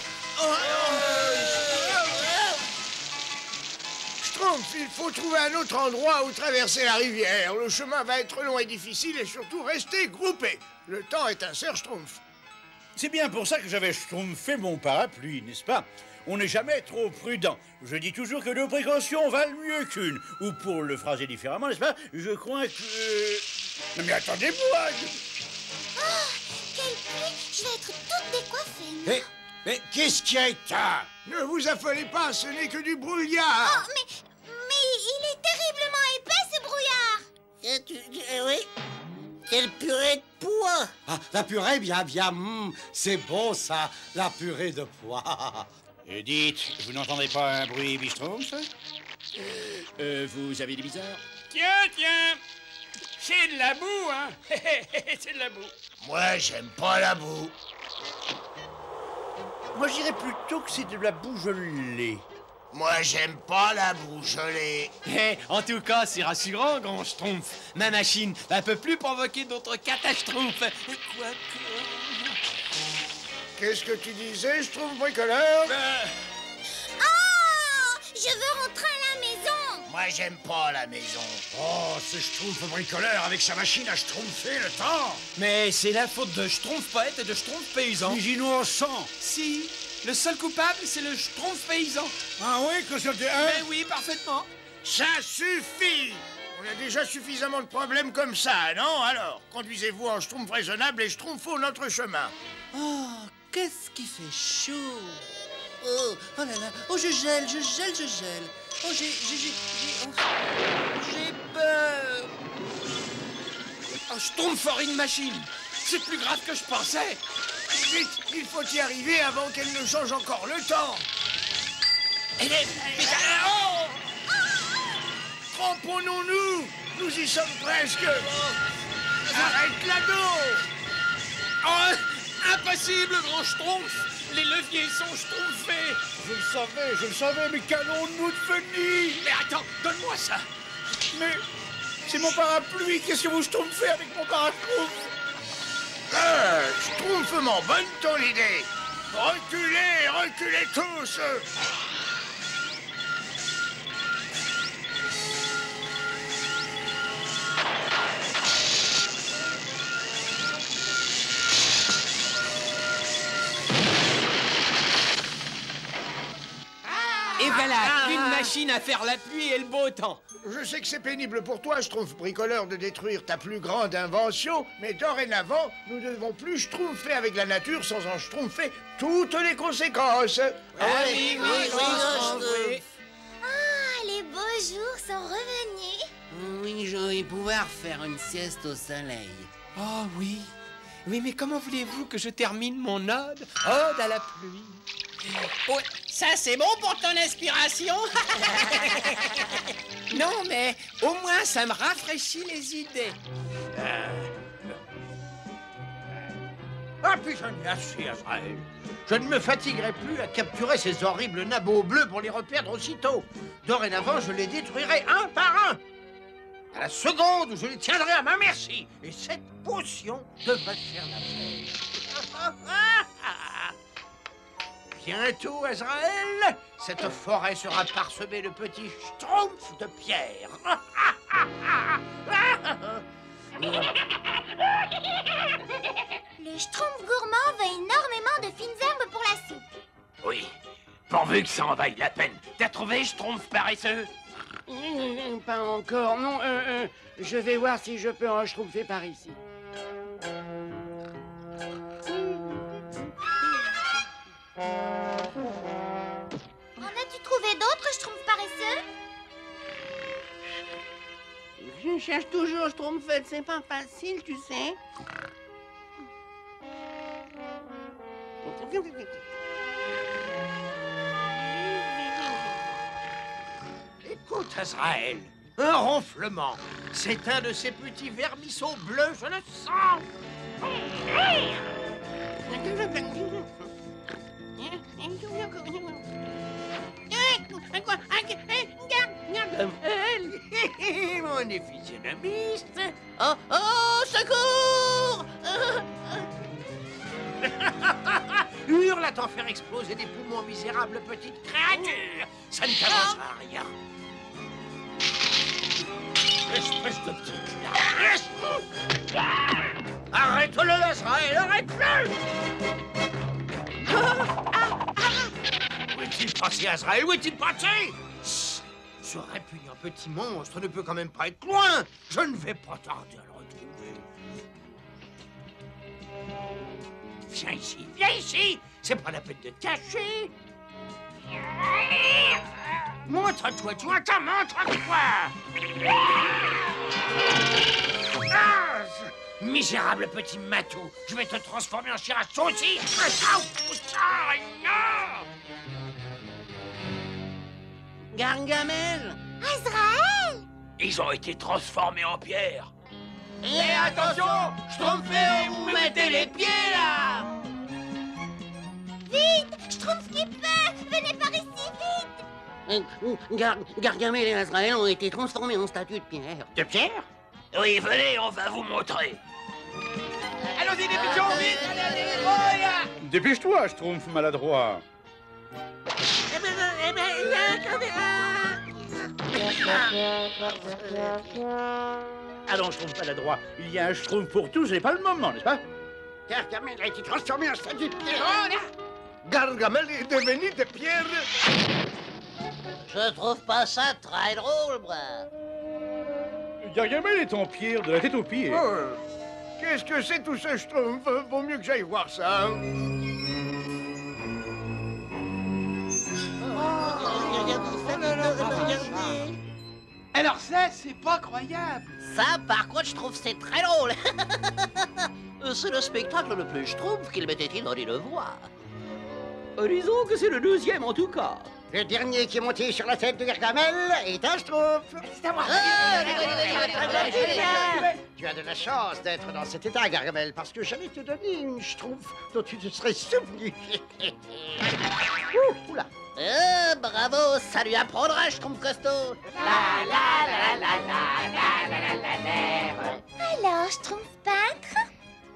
Schtroumpf, il faut trouver un autre endroit où traverser la rivière. Le chemin va être long et difficile et surtout rester groupé. Le temps est un serre schtroumpf. C'est bien pour ça que j'avais schtroumpfé mon parapluie, n'est-ce pas? On n'est jamais trop prudent. Je dis toujours que 2 précautions valent mieux qu'une. Ou pour le phraser différemment, n'est-ce pas? Je crois que... Non mais attendez-moi! Oh, quelle pluie! Je vais être toute décoiffée. Mais qu'est-ce qu'il y a éteint? Ne vous affolez pas, ce n'est que du brouillard. Oh, mais il est terriblement épais, ce brouillard. Oui. Quelle purée de pois! Ah, la purée, bien, c'est bon ça, la purée de pois. Et dites, vous n'entendez pas un bruit bistrompf? Vous avez des bizarres? Tiens! C'est de la boue, hein? C'est de la boue. Moi, j'aime pas la boue. Moi, je dirais plutôt que c'est de la boue gelée. Moi, j'aime pas la boue gelée. En tout cas, c'est rassurant, grand Schtroumpf. Ma machine ne peut plus provoquer d'autres catastrophes. Qu'est-ce que tu disais, Schtroumpf bricoleur? Oh! Je veux rentrer à la maison. Moi, j'aime pas la maison. Oh, c'est Schtroumpf bricoleur avec sa machine à schtroumpfer le temps. Mais c'est la faute de Schtroumpf poète et de Schtroumpf paysan. Plus innocent. Si, le seul coupable, c'est le Schtroumpf paysan. Ah oui, que c'était Mais oui, parfaitement. Ça suffit. On a déjà suffisamment de problèmes comme ça, non? Alors, conduisez-vous en Schtroumpf raisonnable et Schtroumpfons notre chemin. Oh, qu'est-ce qui fait chaud! Oh là là! Oh, je gèle! Oh, j'ai peur! Oh, Schtroumpf aurait une machine. C'est plus grave que je pensais. Vite, il faut y arriver avant qu'elle ne change encore le temps. Oh! Cramponnons-nous! Nous y sommes presque. Arrête l'anneau! Oh, impossible, grand Schtroumpf. Les leviers sont schtroumpfés. Je le savais, mais qu'allons-nous devenir? Mais attends, donne-moi ça. Mais c'est mon parapluie, qu'est-ce que vous schtroumpfez avec mon parapluie? Schtroumpfement, bonne ton idée! Reculez tous! Et voilà, une machine à faire la pluie et le beau temps. Je sais que c'est pénible pour toi, Schtroumpf bricoleur, de détruire ta plus grande invention, mais dorénavant, nous ne devons plus schtroumpfer avec la nature sans en schtroumpfer toutes les conséquences. Oui. Ah, les beaux jours sont revenus. Oui, je vais pouvoir faire une sieste au soleil. Oh oui. Oui, mais comment voulez-vous que je termine mon ode à la pluie? Ouais, ça c'est bon pour ton inspiration. Non, mais au moins ça me rafraîchit les idées. Ah, puis j'en ai assez, Azraël. Je ne me fatiguerai plus à capturer ces horribles nabots bleus pour les reperdre aussitôt. Dorénavant, je les détruirai un par un. À la seconde où je les tiendrai à ma merci. Et cette potion devrait faire l'affaire. Bientôt, Azraël, cette forêt sera parsemée de petits schtroumpfs de pierre. Le Schtroumpf gourmand veut énormément de fines herbes pour la soupe. Oui, pourvu que ça en vaille la peine. T'as trouvé, Schtroumpf paresseux? Pas encore, non. Je vais voir si je peux en schtroumpfer par ici. En as-tu trouvé d'autres Schtroumpfs paresseux? Je cherche toujours schtroumpfette, c'est pas facile, tu sais. Écoute, Azraël, un ronflement. C'est un de ces petits vermisseaux bleus, je le sens. Mon physionomiste. Oh, secours! Hurle à t'en faire exploser des poumons, misérable petite créature. Ça ne t'avancera à rien. Espèce de petit cul. Arrête-le, Azraël, arrête-le! Où est-il passé, Azraël? Où est-il passé? Chut! Ce répugnant petit monstre ne peut quand même pas être loin. Je ne vais pas tarder à le retrouver. Viens ici, viens ici! C'est pas la peine de te cacher. Montre-toi, tu entends? Montre-toi! Ah, misérable petit matou, je vais te transformer en chair à saucisse! Non! Gargamel! Azraël! Ils ont été transformés en pierre. Et attention, Schtroumpfé, où vous mettez les pieds là? Vite! Schtroumpf qui peut! Venez par ici, vite! Gargamel et Azraël ont été transformés en statues de pierre. De pierre? Oui, venez, on va vous montrer. Allons-y, les pigeons, vite! Dépêche-toi, Schtroumpf maladroit. Allons, Schtroumpf maladroit. Il y a un Schtroumpf pour tous, et pas le moment, n'est-ce pas? Gargamel a été transformé en statue de pierre. Gargamel est devenu de pierre. Je trouve pas ça très drôle, moi. Gargamel est en pierre de la tête aux pieds. Oh, qu'est-ce que c'est tout ce Schtroumpf? Vaut mieux que j'aille voir ça. Alors ça, c'est pas croyable. Ça, par contre, je trouve c'est très drôle. C'est le spectacle le plus Schtroumpf qu'il m'était donné de voir. Disons que c'est le deuxième en tout cas. Le dernier qui est monté sur la tête de Gargamel est un Schtroumpf. C'est à moi. Tu as de la chance d'être dans cet état, Gargamel, parce que j'allais te donner une Schtroumpf dont tu te serais souvenu. Oula. Bravo, ça lui apprendra, Schtroumpf costaud. Alors, Schtroumpf peintre?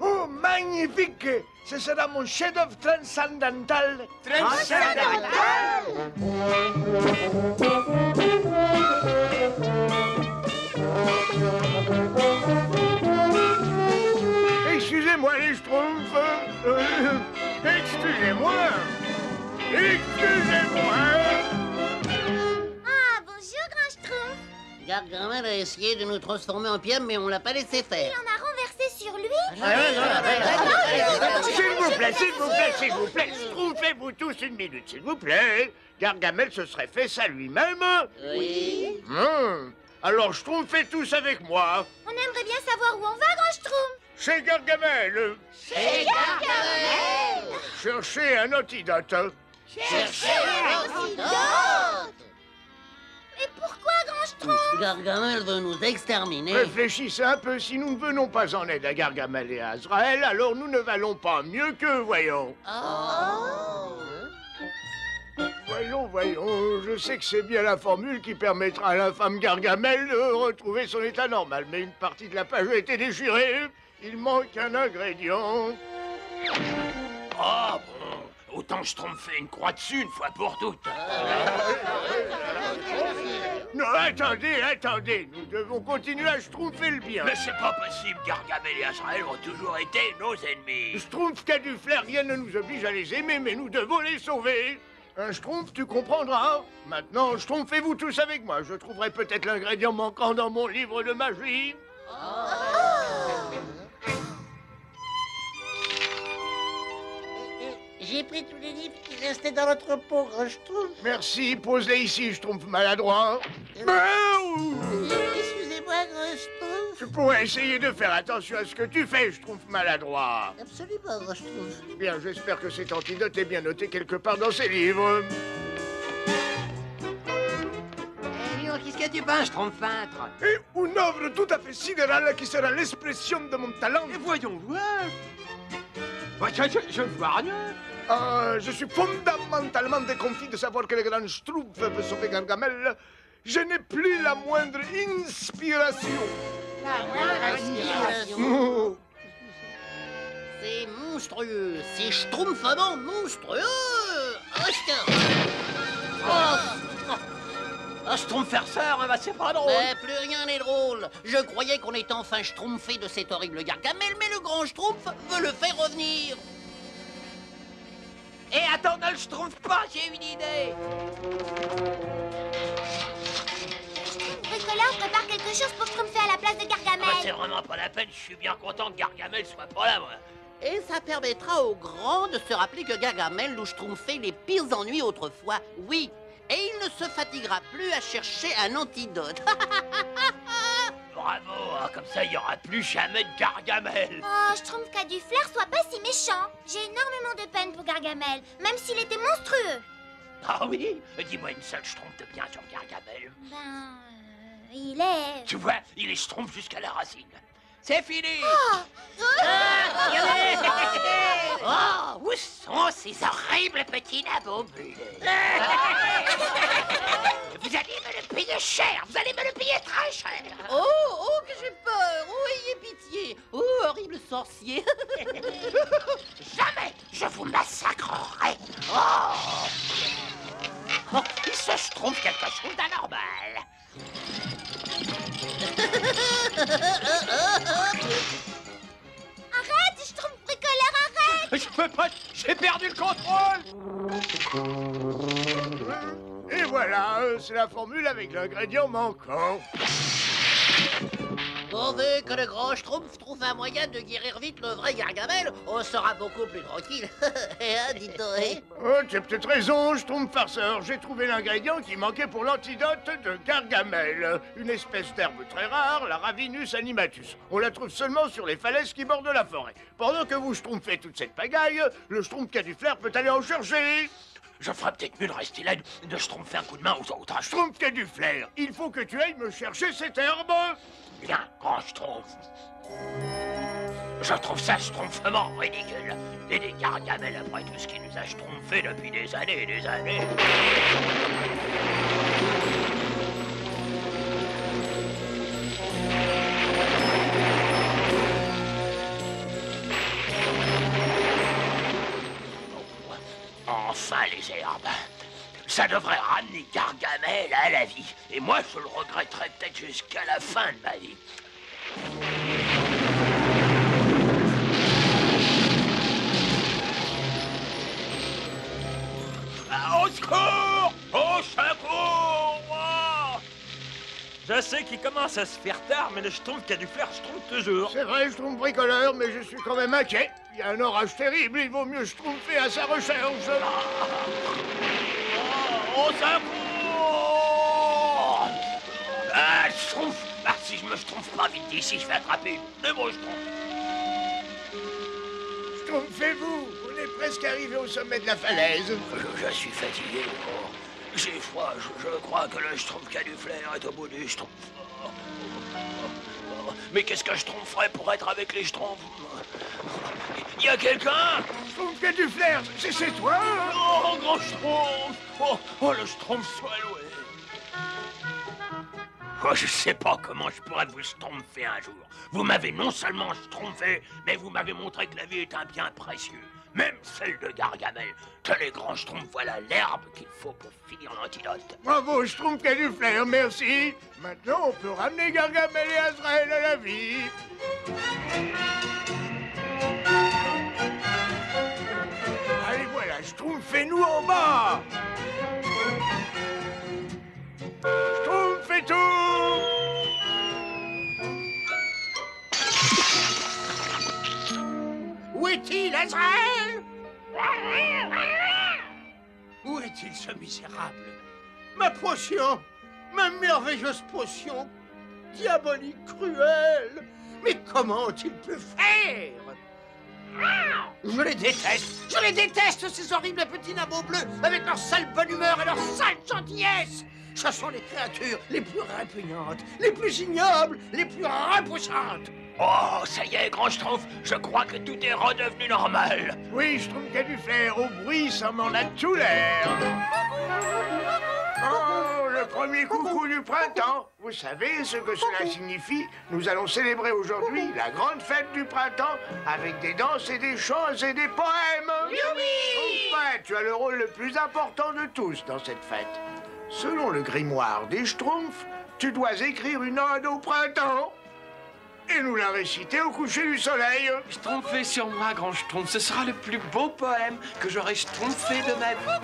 Oh, magnifique! Ce sera mon chef-d'œuvre transcendantal. Excusez-moi, les Schtroumpfs. Excusez-moi. Excusez-moi. Ah, bonjour, grand Schtroumpf. Gargamel a essayé de nous transformer en pierre, mais on l'a pas laissé faire. Il en a renversé sur lui. S'il vous plaît, Schtroumpfez-vous tous une minute, s'il vous plaît. Gargamel se serait fait ça lui-même. Oui. Alors Schtroumpfez tous avec moi. On aimerait bien savoir où on va, grand Schtroumpf. Chez Gargamel. Chez Gargamel. Cherchez un antidote. Cherchez un antidote. Et pourquoi, grand Schtroumpf? Gargamel veut nous exterminer. Réfléchissez un peu, si nous ne venons pas en aide à Gargamel et à Azraël, alors nous ne valons pas mieux qu'eux, voyons. Voyons, je sais que c'est bien la formule qui permettra à l'infâme Gargamel de retrouver son état normal, mais une partie de la page a été déchirée. Il manque un ingrédient. Oh, bon, autant Schtroumpfer une croix dessus une fois pour toutes. Non, attendez, nous devons continuer à Schtroumpfer le bien. Mais c'est pas possible, Gargamel et Azraël ont toujours été nos ennemis. Schtroumpf qui a du flair, rien ne nous oblige à les aimer, mais nous devons les sauver. Un Schtroumpf, tu comprendras. Maintenant, Schtroumpfez-vous tous avec moi. Je trouverai peut-être l'ingrédient manquant dans mon livre de magie. J'ai pris tous les livres qui restaient dans notre pot, grand Schtroumpf. Merci, pose-les ici, Schtroumpf maladroit. Excusez-moi, grand Schtroumpf. Tu pourrais essayer de faire attention à ce que tu fais, Schtroumpf maladroit. Absolument, grand Schtroumpf. Bien, j'espère que cet antidote est bien noté quelque part dans ces livres. Qu'est-ce que tu penses, Schtroumpf peintre? Et une œuvre tout à fait sidérale qui sera l'expression de mon talent. Et voyons voir. Je ne vois rien. Je suis fondamentalement déconfit de savoir que le grand Schtroumpf veut sauver Gargamel. Je n'ai plus la moindre inspiration. La moindre inspiration. C'est monstrueux. C'est Schtroumpfement monstrueux. Oh, Un Schtroumpf-farceur, bah c'est pas drôle. Mais plus rien n'est drôle. Je croyais qu'on était enfin schtroumpfé de cet horrible Gargamel, mais le grand Schtroumpf veut le faire revenir. Et attends, ne le schtroumpf pas, j'ai une idée. Bricoleur prépare quelque chose pour schtroumpfer à la place de Gargamel. C'est vraiment pas la peine, je suis bien content que Gargamel soit pas là, moi. Et ça permettra aux grands de se rappeler que Gargamel nous schtroumpfait les pires ennuis autrefois. Oui, et il ne se fatiguera plus à chercher un antidote. Bravo, comme ça il n'y aura plus jamais de Gargamel. Oh, Schtroumpf qui a du flair, sois pas si méchant. J'ai énormément de peine pour Gargamel, même s'il était monstrueux. Ah oui? Dis-moi une seule Schtroumpf de bien sur Gargamel. Ben, il est... Tu vois, il est Schtroumpf jusqu'à la racine. C'est fini. Oh, Oh, où sont ces horribles petits nabots bleus? Vous allez me le payer cher, vous allez me le payer très cher. Oh, que j'ai peur. Oh, ayez pitié. Oh, horrible sorcier. Jamais je vous massacrerai. Oh, il se Schtroumpf quelque chose d'anormal. Arrête, Schtroumpf bricoleur, arrête! Je peux pas, j'ai perdu le contrôle. Et voilà, c'est la formule avec l'ingrédient manquant. Pourvu que le grand Schtroumpf trouve un moyen de guérir vite le vrai Gargamel, on sera beaucoup plus tranquille. Dites donc, hein? Oh, tu as peut-être raison, Schtroumpf farceur. J'ai trouvé l'ingrédient qui manquait pour l'antidote de Gargamel. Une espèce d'herbe très rare, la Ravinus animatus. On la trouve seulement sur les falaises qui bordent la forêt. Pendant que vous schtroumpfez toute cette pagaille, le Schtroumpf qui a du flair peut aller en chercher. Je ferais peut-être mieux de rester là, de Schtroumpfer un coup de main aux autres. Schtroumpf qui a du flair, il faut que tu ailles me chercher cette herbe. Bien, grand Schtroumpf. Je trouve ça schtroumpfement ridicule. Et des Gargamel après tout ce qui nous a schtroumpfé depuis des années et des années. Enfin les herbes. Ça devrait ramener Gargamel à la vie. Et moi, je le regretterai peut-être jusqu'à la fin de ma vie. Au secours! Au secours! Oh! Je sais qu'il commence à se faire tard, mais le Schtroumpf qui a du flair, je trouve toujours. C'est vrai, Schtroumpf bricoleur, mais je suis quand même inquiet. Il y a un orage terrible, il vaut mieux Schtroumpfer à sa recherche. Au secours! Ah, Schtroumpf! Ah, si je me Schtroumpf pas vite d'ici, je vais attraper de beaux Schtroumpfs. Schtroumpfez-vous! On est presque arrivé au sommet de la falaise. Je suis fatigué. Oh. J'ai froid. Je crois que le Schtroumpf qui a du flair est au bout du Schtroumpf. Mais qu'est-ce que je tromperais pour être avec les Schtroumpfs? Y a quelqu'un? Schtroumpf qui a du flair, c'est toi? Oh, grand Schtroumpf! Oh, le Schtroumpf soit loué! Oh, je sais pas comment je pourrais vous schtroumpfer un jour. Vous m'avez non seulement schtroumpfé, mais vous m'avez montré que la vie est un bien précieux. Même celle de Gargamel. Que les grands Schtroumpfs, voilà l'herbe qu'il faut pour finir l'antidote. Bravo, Schtroumpf qui a du flair, merci. Maintenant, on peut ramener Gargamel et Azrael à la vie. Allez, voilà, Schtroumpfez-nous en bas. Schtroumpfez tout. Où est-il, Azrael? Où est-il, ce misérable? Ma potion! Ma merveilleuse potion! Diabolique, cruelle! Mais comment ont-ils pu faire? Je les déteste, ces horribles petits nabots bleus, avec leur sale bonne humeur et leur sale gentillesse! Ce sont les créatures les plus répugnantes, les plus ignobles, les plus repoussantes! Oh, ça y est, grand Schtroumpf, je crois que tout est redevenu normal. Oui, Schtroumpf qui a du flair, au bruit, ça m'en a tout l'air. Oh, le premier coucou du printemps. Vous savez ce que cela signifie? Nous allons célébrer aujourd'hui la grande fête du printemps avec des danses et des chants et des poèmes. Oui! Enfin, tu as le rôle le plus important de tous dans cette fête. Selon le grimoire des Schtroumpfs, tu dois écrire une ode au printemps et nous la réciter au coucher du soleil. Schtroumpfez sur moi, grand Schtroumpf. Ce sera le plus beau poème que j'aurai schtroumpfé de ma vie.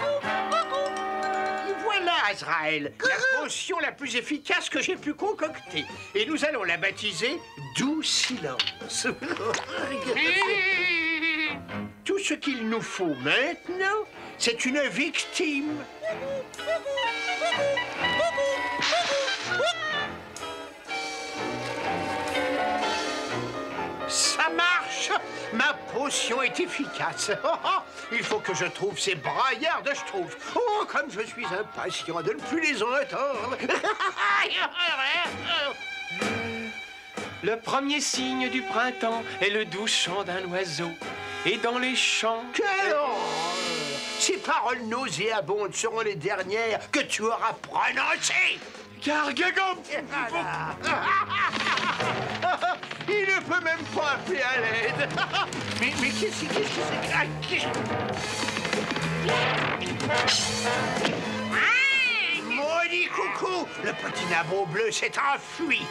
Voilà, Azraël, la potion la plus efficace que j'ai pu concocter. Et nous allons la baptiser Doux Silence. Tout ce qu'il nous faut maintenant, c'est une victime. Ça marche! Ma potion est efficace. Il faut que je trouve ces braillards de Schtroumpf. Oh, comme je suis impatient de ne plus les entendre. Le premier signe du printemps est le doux chant d'un oiseau. Et dans les champs... Quelle horreur! Ces paroles nauséabondes seront les dernières que tu auras prononcées. Gargagam! Il ne peut même pas appeler à l'aide. Mais qu'est-ce que c'est? Maudit coucou! Le petit nabot bleu s'est enfui.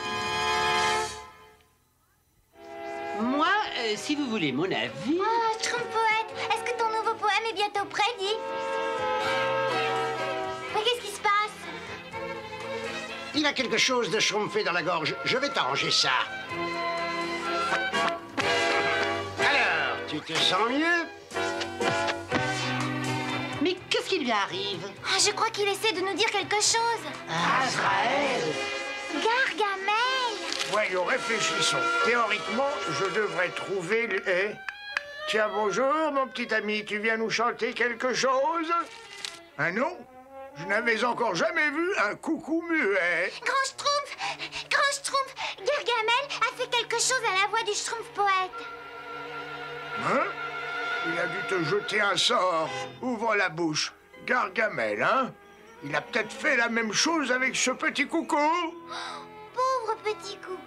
Moi, si vous voulez mon avis... Oh, Schtroumpf poète, est-ce que ton nouveau poème est bientôt prêt, dis? Mais qu'est-ce qui se passe? Il a quelque chose de schtroumpfé dans la gorge. Je vais t'arranger ça. Alors, tu te sens mieux? Mais qu'est-ce qui lui arrive? Ah, je crois qu'il essaie de nous dire quelque chose. Azraël! Gargamel! Voyons, réfléchissons. Théoriquement, je devrais trouver le... Eh? Tiens, bonjour, mon petit ami. Tu viens nous chanter quelque chose? Un nom? Je n'avais encore jamais vu un coucou muet. Grand Schtroumpf, Gargamel a fait quelque chose à la voix du Schtroumpf poète. Hein? Il a dû te jeter un sort. Ouvre la bouche. Gargamel, hein? Il a peut-être fait la même chose avec ce petit coucou. Pauvre petit coucou.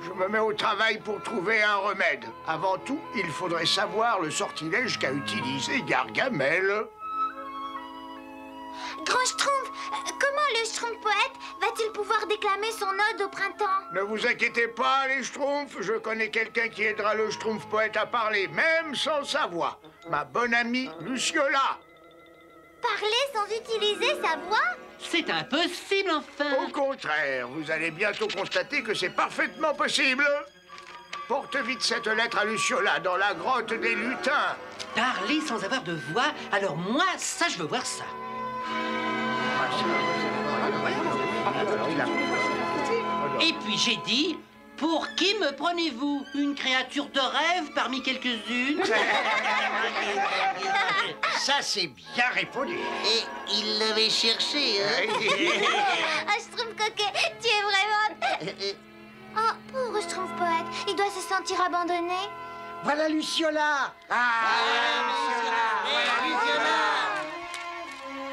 Je me mets au travail pour trouver un remède. Avant tout, il faudrait savoir le sortilège qu'a utilisé Gargamel. Grand Schtroumpf, comment le Schtroumpf poète va-t-il pouvoir déclamer son ode au printemps? Ne vous inquiétez pas, les Schtroumpfs. Je connais quelqu'un qui aidera le Schtroumpf poète à parler, même sans sa voix. Ma bonne amie Luciola. Parler sans utiliser sa voix? C'est impossible, enfin. Au contraire, vous allez bientôt constater que c'est parfaitement possible. Porte vite cette lettre à Luciola dans la grotte des lutins. Parler sans avoir de voix? Alors moi, ça, je veux voir ça. Et puis j'ai dit, pour qui me prenez-vous? Une créature de rêve parmi quelques-unes? Ça, c'est bien répondu. Et il l'avait cherché, hein? Ah, Schtroumpf coquet, tu es vraiment... Oh, pauvre Schtroumpf poète, il doit se sentir abandonné. Voilà Luciola.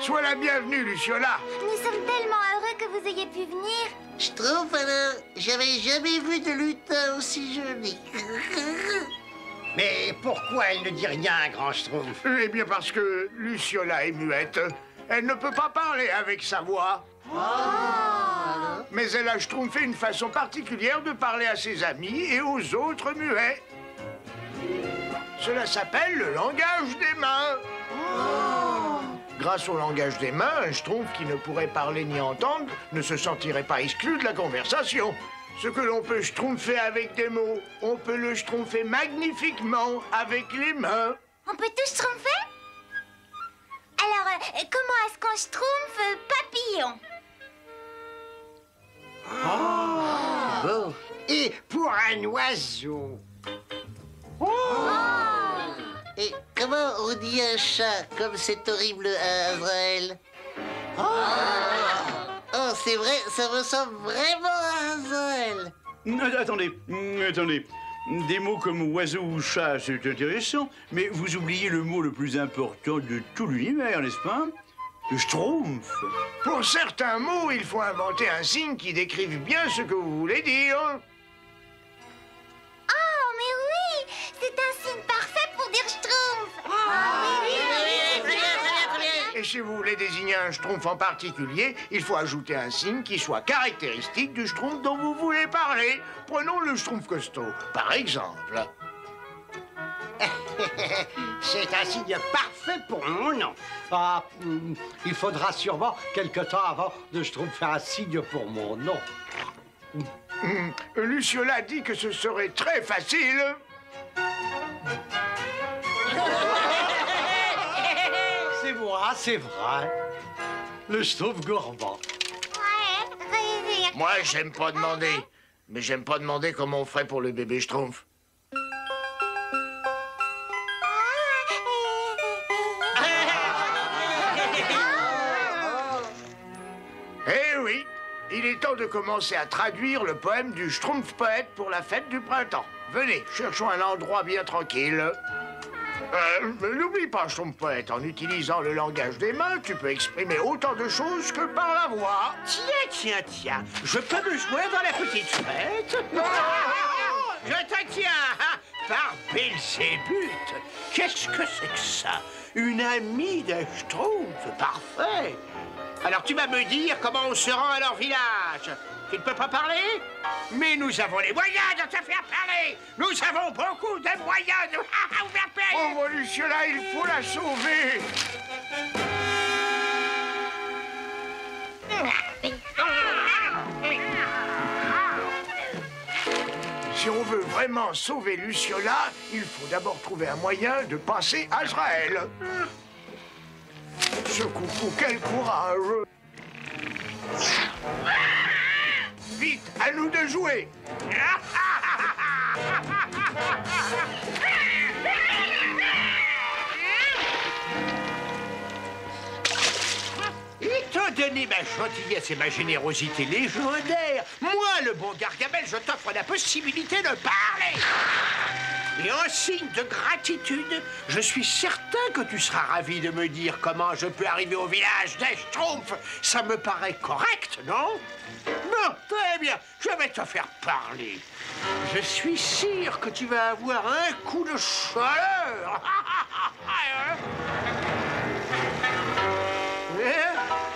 Sois la bienvenue, Luciola. Nous sommes tellement heureux que vous ayez pu venir. Schtroumpf, alors, j'avais jamais vu de lutin aussi joli. Mais pourquoi elle ne dit rien, grand Schtroumpf? Eh bien, parce que Luciola est muette. Elle ne peut pas parler avec sa voix. Mais elle a schtroumpfé une façon particulière de parler à ses amis et aux autres muets. Cela s'appelle le langage des mains. Grâce au langage des mains, un schtroumpf qui ne pourrait parler ni entendre ne se sentirait pas exclu de la conversation. Ce que l'on peut schtroumpfer avec des mots, on peut le schtroumpfer magnifiquement avec les mains. On peut tout schtroumpfer? Alors, comment est-ce qu'on schtroumpfe papillon? Bon. Et pour un oiseau? Et comment on dit un chat comme c'est horrible à Azraël? Oh, c'est vrai, ça ressemble vraiment à Azraël. Attendez. Des mots comme oiseau ou chat, c'est intéressant, mais vous oubliez le mot le plus important de tout l'univers, n'est-ce pas? Le schtroumpf. Pour certains mots, il faut inventer un signe qui décrive bien ce que vous voulez dire. Oh, mais oui! C'est un signe parfait pour dire schtroumpf! Et si vous voulez désigner un schtroumpf en particulier, il faut ajouter un signe qui soit caractéristique du schtroumpf dont vous voulez parler. Prenons le schtroumpf costaud, par exemple. C'est un signe parfait pour mon nom. Ah, il faudra sûrement quelque temps avant de schtroumpfer un signe pour mon nom. Luciola dit que ce serait très facile. C'est moi, c'est vrai. Le schtroumpf gourmand. Moi, j'aime pas demander. Mais j'aime pas demander comment on ferait pour le bébé schtroumpf. Eh oui, il est temps de commencer à traduire le poème du Schtroumpf poète pour la fête du printemps. Venez, cherchons un endroit bien tranquille. N'oublie pas, Schtroumpf poète, en utilisant le langage des mains, tu peux exprimer autant de choses que par la voix. Tiens, je peux me joindre dans la petite fête. Je te tiens, hein, par Belzébuth. Qu'est-ce que c'est que ça? Une amie de Schtroumpf, parfait. Alors tu vas me dire comment on se rend à leur village. Tu ne peux pas parler? Mais nous avons les moyens de te faire parler. Nous avons beaucoup de moyens de vous faire payer. Oh, Luciola, il faut la sauver. Si on veut vraiment sauver Luciola, il faut d'abord trouver un moyen de passer Azraël. Ce coucou, quel courage! Vite, à nous de jouer! Étant donné ma gentillesse et ma générosité légendaire, moi, le bon Gargamel, je t'offre la possibilité de parler. Et en signe de gratitude, je suis certain que tu seras ravi de me dire comment je peux arriver au village des Schtroumpfs. Ça me paraît correct, non? Bon, très bien, je vais te faire parler. Je suis sûr que tu vas avoir un coup de chaleur.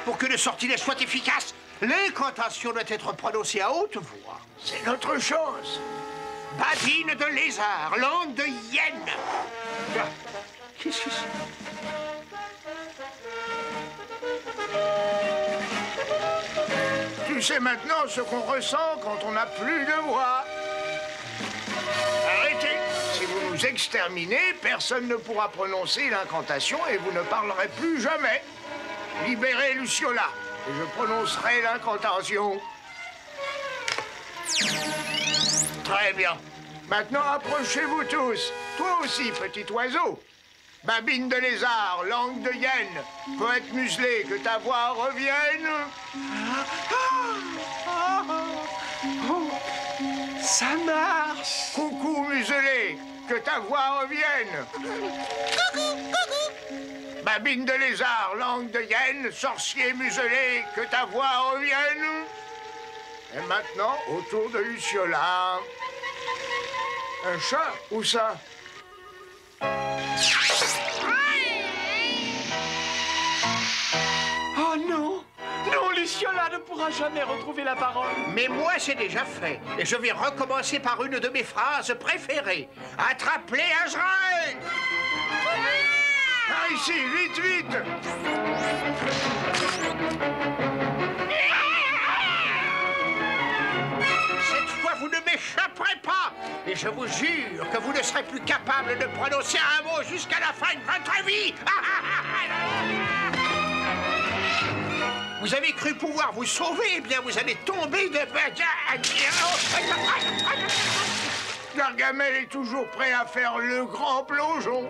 Pour que le sortilège soit efficace, l'incantation doit être prononcée à haute voix. C'est notre chance. Babine de lézard, langue de hyène. Qu'est-ce que c'est? Tu sais maintenant ce qu'on ressent quand on n'a plus de voix. Arrêtez. Si vous nous exterminez, personne ne pourra prononcer l'incantation et vous ne parlerez plus jamais. Libérez Luciola et je prononcerai l'incantation. Très bien. Maintenant, approchez-vous tous. Toi aussi, petit oiseau. Babine de lézard, langue de hyène, poète muselé, que ta voix revienne. Ça marche. Coucou muselé, que ta voix revienne. Coucou, coucou. Babine de lézard, langue de hyène, sorcier muselé, que ta voix revienne. Et maintenant, autour de Luciola. Un chat, où ça? Oh non! Non, Luciola ne pourra jamais retrouver la parole. Mais moi, c'est déjà fait. Et je vais recommencer par une de mes phrases préférées. Attrape-les, Azraël! Par ici, vite, vite! Cette fois, vous ne m'échapperez pas! Et je vous jure que vous ne serez plus capable de prononcer un mot jusqu'à la fin de votre vie! Vous avez cru pouvoir vous sauver, eh bien vous allez tomber de... Gargamel est toujours prêt à faire le grand plongeon.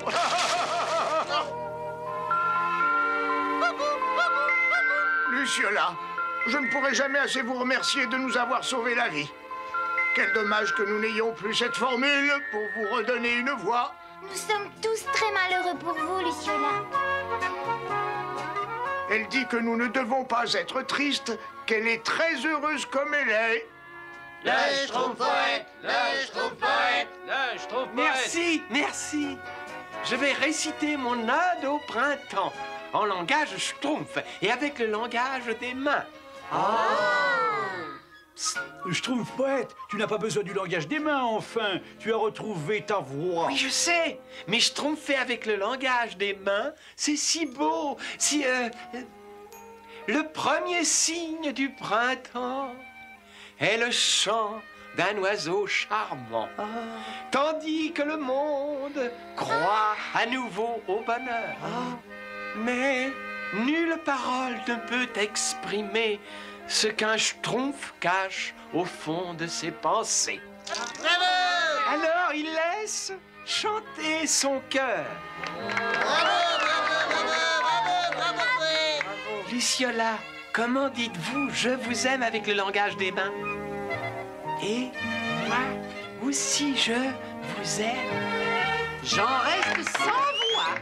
Luciola, je ne pourrai jamais assez vous remercier de nous avoir sauvé la vie. Quel dommage que nous n'ayons plus cette formule pour vous redonner une voix. Nous sommes tous très malheureux pour vous, Luciola. Elle dit que nous ne devons pas être tristes, qu'elle est très heureuse comme elle est. Le Schtroumpf poète, le Schtroumpf poète, le Schtroumpf poète. Merci, merci. Je vais réciter mon ode au printemps. en langage schtroumpf et avec le langage des mains. Schtroumpf poète, tu n'as pas besoin du langage des mains, enfin. Tu as retrouvé ta voix. Oui, je sais, mais schtroumpfer avec le langage des mains, c'est si beau, si... Le premier signe du printemps est le chant d'un oiseau charmant, tandis que le monde croit à nouveau au bonheur. Mais nulle parole ne peut exprimer ce qu'un schtroumpf cache au fond de ses pensées. Alors il laisse chanter son cœur. Luciola, comment dites-vous « je vous aime » avec le langage des mains? Et moi aussi, je vous aime. J'en reste sans voix.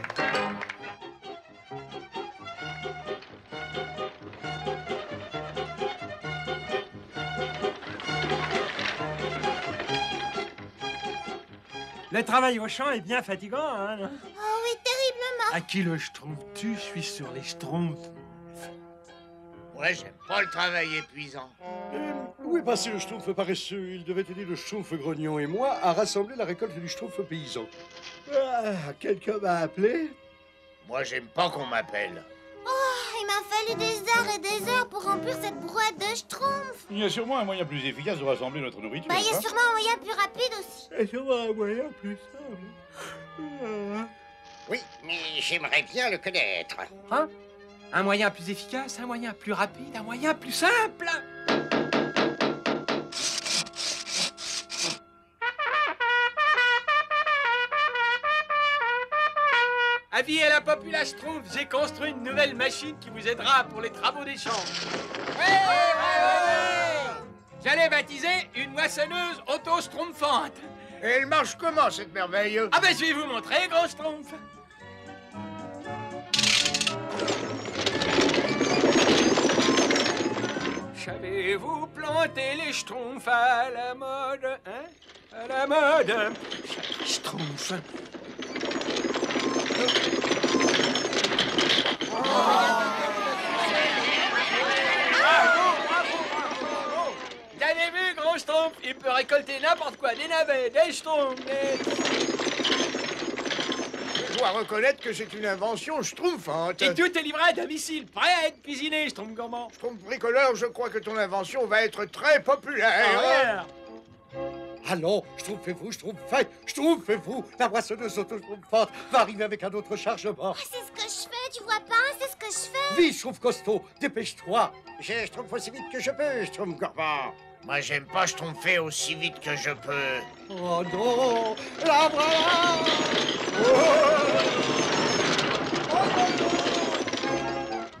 Le travail au champ est bien fatigant, hein? Oh oui, terriblement. À qui le schtroumpf tue, je suis sur les schtroumpfs. Ouais, j'aime pas le travail épuisant. Où est passé le schtroumpf paresseux? Il devait aider le schtroumpf grognon et moi à rassembler la récolte du schtroumpf paysan. Quelqu'un m'a appelé? Moi, j'aime pas qu'on m'appelle. Oh, il m'a fallu des heures et des heures pour remplir cette brouette de schtroumpf. Il y a sûrement un moyen plus efficace de rassembler notre nourriture. Bah, il y a sûrement un moyen plus rapide aussi. Il y a sûrement un moyen plus simple. Oui, mais j'aimerais bien le connaître. Hein? Un moyen plus efficace, un moyen plus rapide, un moyen plus simple. Avis à la populace Schtroumpf, j'ai construit une nouvelle machine qui vous aidera pour les travaux des champs. J'allais baptiser une moissonneuse auto-schtroumpfante. Et elle marche comment, cette merveille? Ah ben, je vais vous montrer, gros Schtroumpf. Savez-vous planter les schtroumpfs à la mode, hein? À la mode. Schtroumpf. Vous avez vu, gros Schtroumpf? Il peut récolter n'importe quoi, des navets, des schtroumpfs, Je dois reconnaître que c'est une invention schtroumpfante. Et tout est livré à domicile, prêt à être cuisiné, Schtroumpf gourmand. Schtroumpf bricoleur, je crois que ton invention va être très populaire. Allons, schtroumpfez-vous, schtroumpfez-vous. La moissonneuse auto-schtroumpfante va arriver avec un autre chargement. C'est ce que je fais, tu vois pas? C'est ce que je fais. Vite, schtroumpf costaud, dépêche-toi. Je schtroumpf aussi vite que je peux, schtroumpf gourmand. Moi, j'aime pas schtroumpfer aussi vite que je peux. Oh non, la voilà.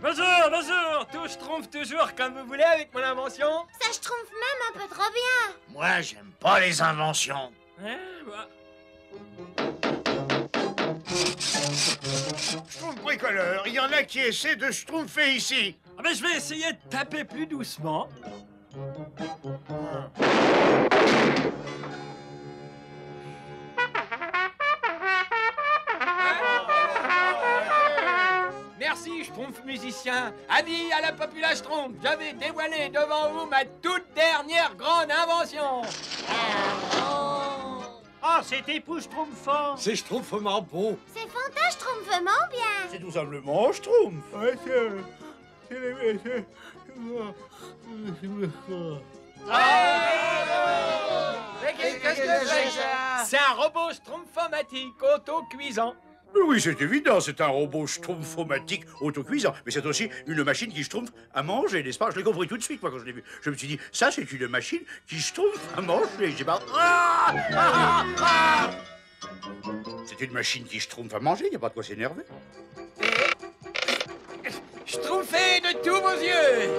Bonjour, bonjour. Tout Schtroumpf toujours comme vous voulez avec mon invention. Ça schtroumpf même un peu trop bien. Moi, j'aime pas les inventions. Schtroumpf bricoleur, il y en a qui essaient de schtroumpfer ici. Ah ben, je vais essayer de taper plus doucement. Merci, Schtroumpf musicien. Avis à la populace Schtroumpf, je vais dévoiler devant vous ma toute dernière grande invention. Oh, c'est époustouflant. C'est schtroumpfement beau. C'est fantastique, schtroumpfement bien. C'est tout simplement schtroumpf. Ouais, Mais qu'est-ce que c'est ça? C'est un robot schtroumpfomatique auto-cuisant. Oui, c'est évident, c'est un robot schtroumpfomatique autocuisant. Mais c'est aussi une machine qui schtroumpf à manger, n'est-ce pas? Je l'ai compris tout de suite, moi, quand je l'ai vu. Je me suis dit, ça, c'est une machine qui schtroumpf à manger. J'ai pas... C'est une machine qui schtroumpf à manger, il n'y a pas de quoi s'énerver. Schtroumpfez de tous vos yeux.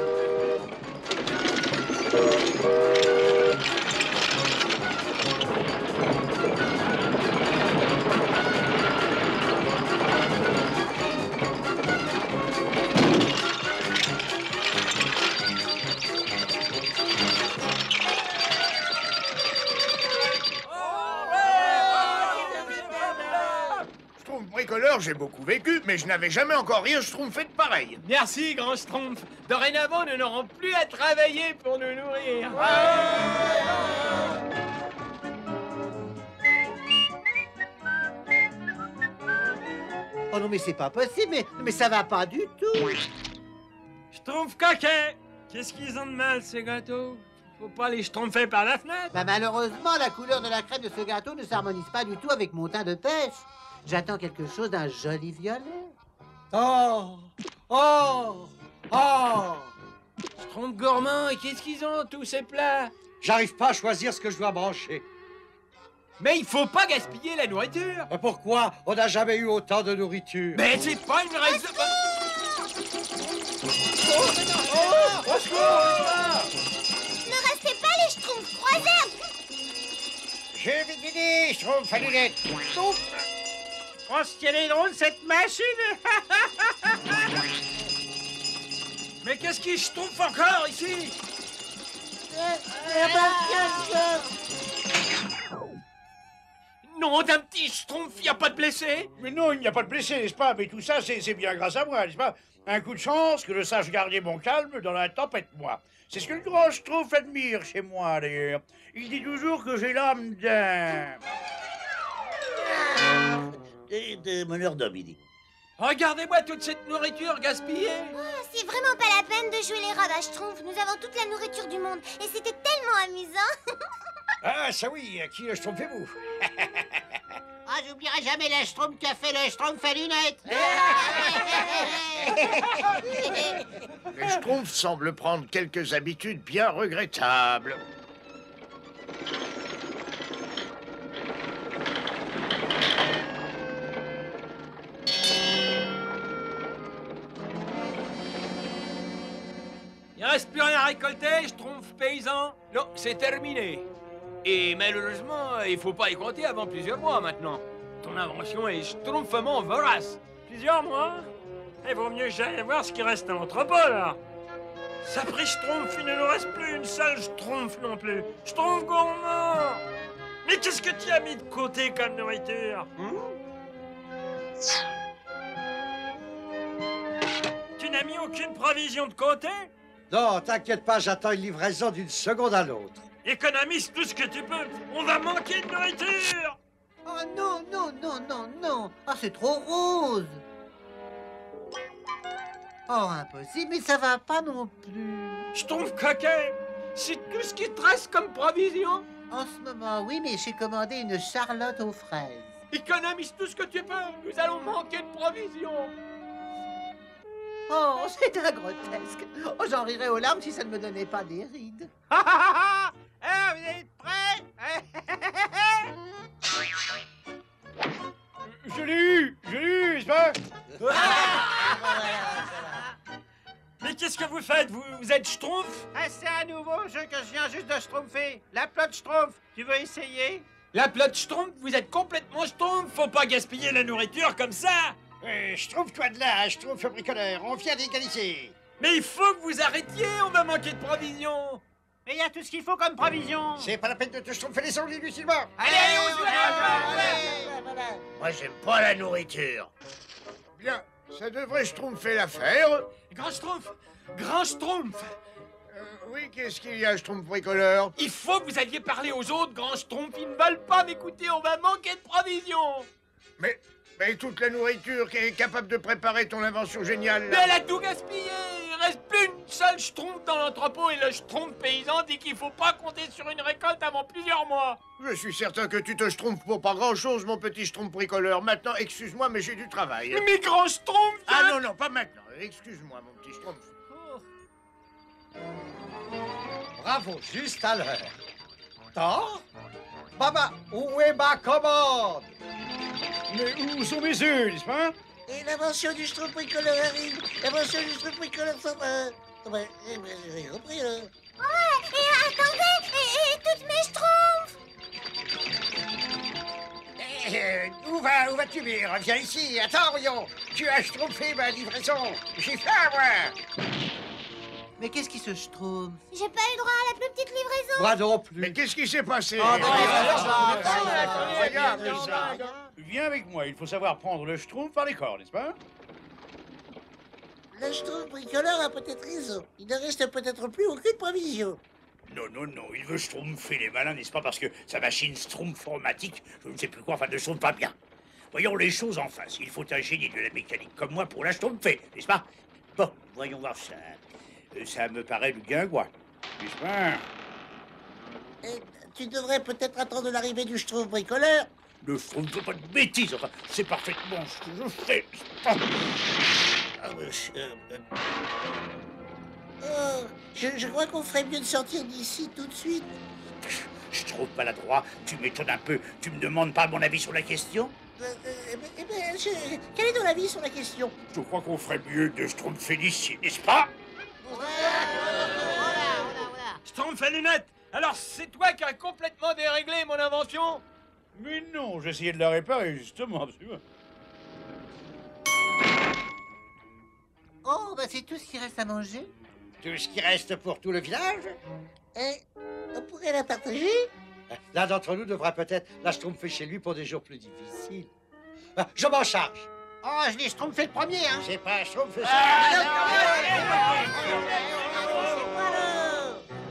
Alors j'ai beaucoup vécu, mais je n'avais jamais encore rien schtroumpfé de pareil. Merci, grand Schtroumpf. Dorénavant, nous n'aurons plus à travailler pour nous nourrir. Oh non, mais c'est pas possible, mais ça va pas du tout. Schtroumpf coquet. Qu'est-ce qu'ils ont de mal, ces gâteaux? Faut pas les schtroumpfer par la fenêtre. Bah malheureusement, la couleur de la crème de ce gâteau ne s'harmonise pas du tout avec mon teint de pêche. J'attends quelque chose d'un joli violet. Oh! Oh! Oh! Schtroumpf gourmand, et qu'est-ce qu'ils ont, tous ces plats? J'arrive pas à choisir ce que je dois brancher. Mais il faut pas gaspiller la nourriture! Pourquoi? On n'a jamais eu autant de nourriture. Mais c'est pas une raison... Au secours! Ne restez pas les Schtroumpfs, croisés! J'ai vite fini, Schtroumpf à lunettes. Oh, ce qu'elle est drôle, cette machine! Mais qu'est-ce qui Schtroumpf encore, ici? Non, d'un petit Schtroumpf, y a pas de blessé? Mais non, il n'y a pas de blessé, n'est-ce pas? Mais tout ça, c'est bien grâce à moi, n'est-ce pas? Un coup de chance, que je sache garder mon calme dans la tempête, moi. C'est ce que le grand Schtroumpf admire chez moi, d'ailleurs. Il dit toujours que j'ai l'âme d'un... de meneur d'homme, il dit. Regardez-moi toute cette nourriture gaspillée! Oh, c'est vraiment pas la peine de jouer les rats à Schtroumpf. Nous avons toute la nourriture du monde et c'était tellement amusant. Ah, ça oui, qui le Schtroumpfez-vous? Ah, j'oublierai jamais le Schtroumpf qui a fait le Schtroumpf à lunettes. Les Schtroumpfs semblent prendre quelques habitudes bien regrettables. Il reste plus rien à récolter, Schtroumpf paysan? Non, c'est terminé. Et malheureusement, il faut pas y compter avant plusieurs mois maintenant. Ton invention est schtroumpfement vorace. Plusieurs mois? Il vaut mieux que j'aille voir ce qui reste à l'entrepôt, là. Sapri Schtroumpf, il ne nous reste plus une seule Schtroumpf non plus. Schtroumpf gourmand! Mais qu'est-ce que tu as mis de côté comme nourriture? Tu n'as mis aucune provision de côté? Non, t'inquiète pas, j'attends une livraison d'une seconde à l'autre. Économise tout ce que tu peux. On va manquer de nourriture. Oh non, non, non, non, non. Ah, c'est trop rose. Oh, impossible, mais ça va pas non plus. Schtroumpf coquet, c'est tout ce qui te reste comme provision? En ce moment, oui, mais j'ai commandé une charlotte aux fraises. Économise tout ce que tu peux. Nous allons manquer de provisions. Oh, c'est un grotesque. Oh, j'en rirais aux larmes si ça ne me donnait pas des rides. Ah, vous êtes prêts? Je l'ai eu, n'est-ce pas? Mais qu'est-ce que vous faites? Vous êtes Schtroumpf? Ah, c'est un nouveau jeu que je viens juste de schtroumpfer. La plotte Schtroumpf. Tu veux essayer? La plotte Schtroumpf? Vous êtes complètement Schtroumpf. Faut pas gaspiller la nourriture comme ça. Schtroumpf-toi de là, Schtroumpf bricoleur, on vient d'égaliser. Mais il faut que vous arrêtiez, on va manquer de provisions. Mais il y a tout ce qu'il faut comme provisions. C'est pas la peine de te schtroumpfer les ongles inutilement. Allez, Moi, j'aime pas la nourriture. Bien, ça devrait Schtroumpfer l'affaire. Grand Schtroumpf! Grand Schtroumpf! Oui, qu'est-ce qu'il y a, Schtroumpf bricoleur? Il faut que vous alliez parler aux autres, Grand Schtroumpf. Ils ne veulent pas m'écouter, on va manquer de provisions. Mais toute la nourriture qui est capable de préparer ton invention géniale... Mais elle a tout gaspillé. Il reste plus une seule Schtroumpf dans l'entrepôt et le Schtroumpf paysan dit qu'il faut pas compter sur une récolte avant plusieurs mois. Je suis certain que tu te Schtroumpfes pour pas grand-chose, mon petit Schtroumpf bricoleur. Maintenant, excuse-moi, mais j'ai du travail. Mais Grand Schtroumpf... Ah non, pas maintenant. Excuse-moi, mon petit Schtroumpf. Bravo, juste à l'heure. Tort? Baba, où est ma commande? Mais où sont mes œufs, n'est-ce pas? Et l'invention du Schtroumpf bricoleur arrive. L'invention du Schtroumpf bricoleur s'en va. J'ai compris, là. Ouais, et attendez, et toutes mes Schtroumpfs. Où vas-tu, Mire? Viens ici. Attends, Rion. Tu as Schtroumpfé ma livraison. J'ai faim, moi. Mais qu'est-ce qui se Schtroumpf? J'ai pas eu droit à la plus petite livraison. Moi non plus. Mais qu'est-ce qui s'est passé? Oh, non, Regarde ça. Viens avec moi, il faut savoir prendre le schtroumpf par les corps, n'est-ce pas? Le schtroumpf bricoleur a peut-être raison. Il ne reste peut-être plus aucune provision. Non, non, non, il veut schtroumpfer les malins, n'est-ce pas? Parce que sa machine schtroumpformatique, je ne sais plus quoi, enfin, ne tourne pas bien. Voyons les choses en face. Il faut un génie de la mécanique comme moi pour la schtroumpfer, n'est-ce pas? Bon, voyons voir ça. Ça me paraît du guingois, n'est-ce pas? Tu devrais peut-être attendre l'arrivée du schtroumpf bricoleur. Le schtroumpf ne fait pas de bêtises, enfin, c'est parfaitement ce que je fais. Je crois qu'on ferait mieux de sortir d'ici tout de suite. Je trouve maladroit, tu m'étonnes un peu. Tu me demandes pas mon avis sur la question? Quel est ton avis sur la question? Je crois qu'on ferait mieux de schtroumpfer d'ici, n'est-ce pas? Schtroumpf à lunettes! Alors c'est toi qui as complètement déréglé mon invention? Mais non, j'essayais de la réparer, justement, absolument. Oh, bah c'est tout ce qui reste à manger. Tout ce qui reste pour tout le village? On pourrait la partager? L'un d'entre nous devra peut-être la schtroumpfer chez lui pour des jours plus difficiles. Je m'en charge. Oh, je l'ai schtroumpfé le premier, hein. C'est pas un schtroumpf, ça.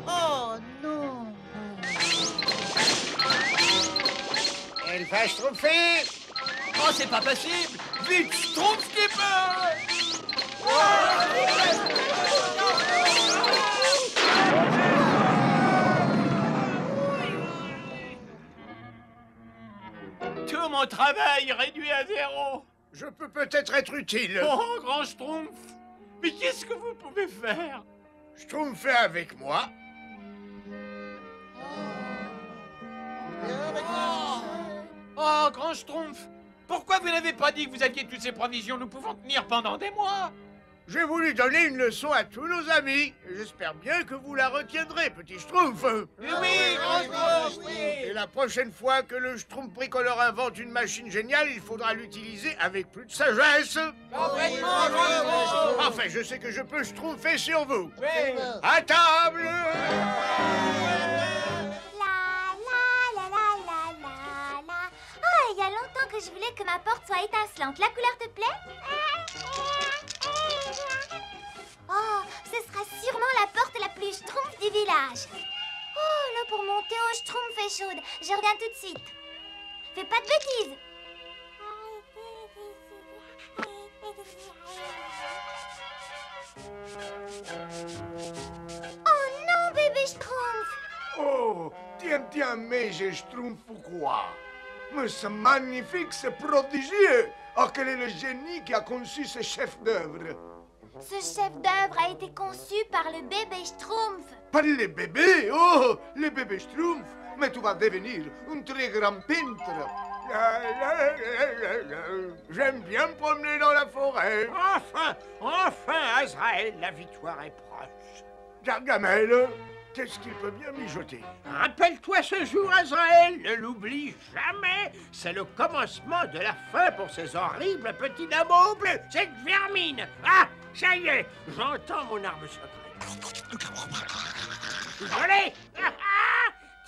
Oh non. Elle va schtroumpfer. Oh, c'est pas possible! Vite, Schtroumpf-Skipper! Tout mon travail réduit à zéro. Je peux peut-être être utile. Oh, grand Schtroumpf! Mais qu'est-ce que vous pouvez faire? Schtroumpfez avec moi. Oh, grand Schtroumpf! Pourquoi vous n'avez pas dit que vous aviez toutes ces provisions? Nous pouvons tenir pendant des mois. J'ai voulu donner une leçon à tous nos amis. J'espère bien que vous la retiendrez, petit Schtroumpf. Oui, grand Schtroumpf, oui. Et la prochaine fois que le Schtroumpf bricoleur invente une machine géniale, il faudra l'utiliser avec plus de sagesse. Complètement, grand Schtroumpf. Enfin, je sais que je peux Schtroumpfer sur vous. Oui. À table. Oh, il y a longtemps que je voulais que ma porte soit étincelante. La couleur te plaît? Oh, ce sera sûrement la porte la plus schtroumpf du village. Oh, là pour monter au schtroumpf est chaude. Je reviens tout de suite. Fais pas de bêtises. Oh non, bébé schtroumpf. Oh, tiens, mais j'ai Schtroumpf ou quoi? Mais c'est magnifique, c'est prodigieux. Oh, quel est le génie qui a conçu ce chef-d'œuvre? Ce chef d'œuvre a été conçu par le bébé schtroumpf. Par les bébés? Oh, les bébés Schtroumpf. Mais tu vas devenir un très grand peintre. J'aime bien me promener dans la forêt. Enfin, Azraël, la victoire est proche. Gargamel, qu'est-ce qu'il peut bien mijoter? Rappelle-toi ce jour, Azraël, ne l'oublie jamais. C'est le commencement de la fin pour ces horribles petits nameaux bleus, cette vermine. Ah, ça y est, j'entends mon arme secrète. Je l'ai.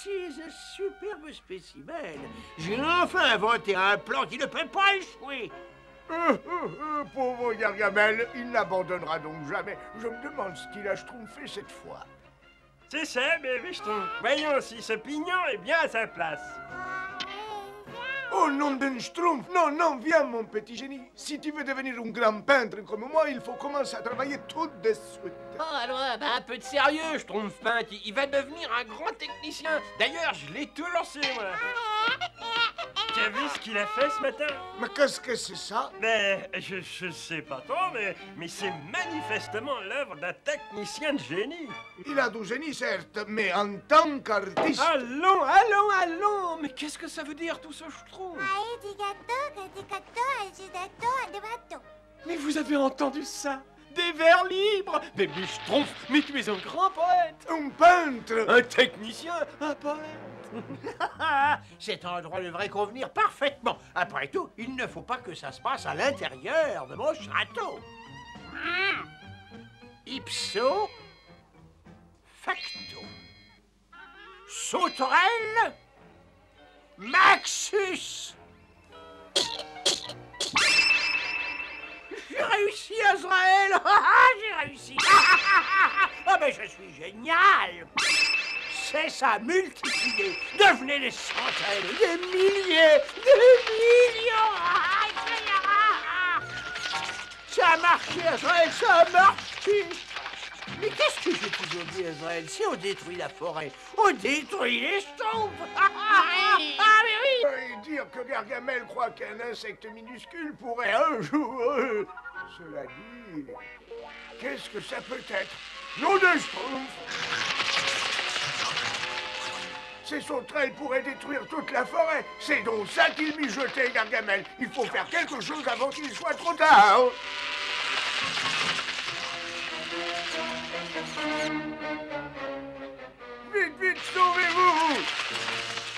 Tu es un superbe spécimen. J'ai enfin inventé un plan qui ne peut pas échouer. Pauvre Gargamel, il n'abandonnera donc jamais. Je me demande ce qu'il a schtroumpfé cette fois. C'est ça, bébé Schtroumpf. Voyons si ce pignon est bien à sa place. Oh, nom d'un Schtroumpf! Non, viens, mon petit génie. Si tu veux devenir un grand peintre comme moi, il faut commencer à travailler tout de suite. Oh, alors, un peu de sérieux, Schtroumpf peintre. Il va devenir un grand technicien. D'ailleurs, je l'ai tout lancé, moi. Tu as vu ce qu'il a fait ce matin? Mais qu'est-ce que c'est ça? Mais je sais pas trop, mais c'est manifestement l'œuvre d'un technicien de génie. Il a du génie, certes, mais en tant qu'artiste... Allons. Mais qu'est-ce que ça veut dire, tout ce Schtroumpf? Mais vous avez entendu ça? Des vers libres! Bébé Schtroumpf, mais tu es un grand poète! Un peintre! Un technicien, un poète! Cet endroit devrait convenir parfaitement. Après tout, il ne faut pas que ça se passe à l'intérieur de mon château. Ipso facto. Sauterelle Maxus. J'ai réussi, Azraël. J'ai réussi. Ah ben je suis génial. C'est ça, multiplier. Devenez des centaines, des milliers, des millions. Ça a marché, Azraël, ça a marché. Mais qu'est-ce que j'ai toujours dit, Azraël? Si on détruit la forêt, on détruit les schtroumpfs. Mais oui. Et dire que Gargamel croit qu'un insecte minuscule pourrait un jour... Cela dit... Qu'est-ce que ça peut être? Nom de schtroumpf. Ces sauterelles pourraient détruire toute la forêt. C'est donc ça qu'il mijotait, Gargamel. Il faut faire quelque chose avant qu'il soit trop tard. Vite, vite, sauvez-vous!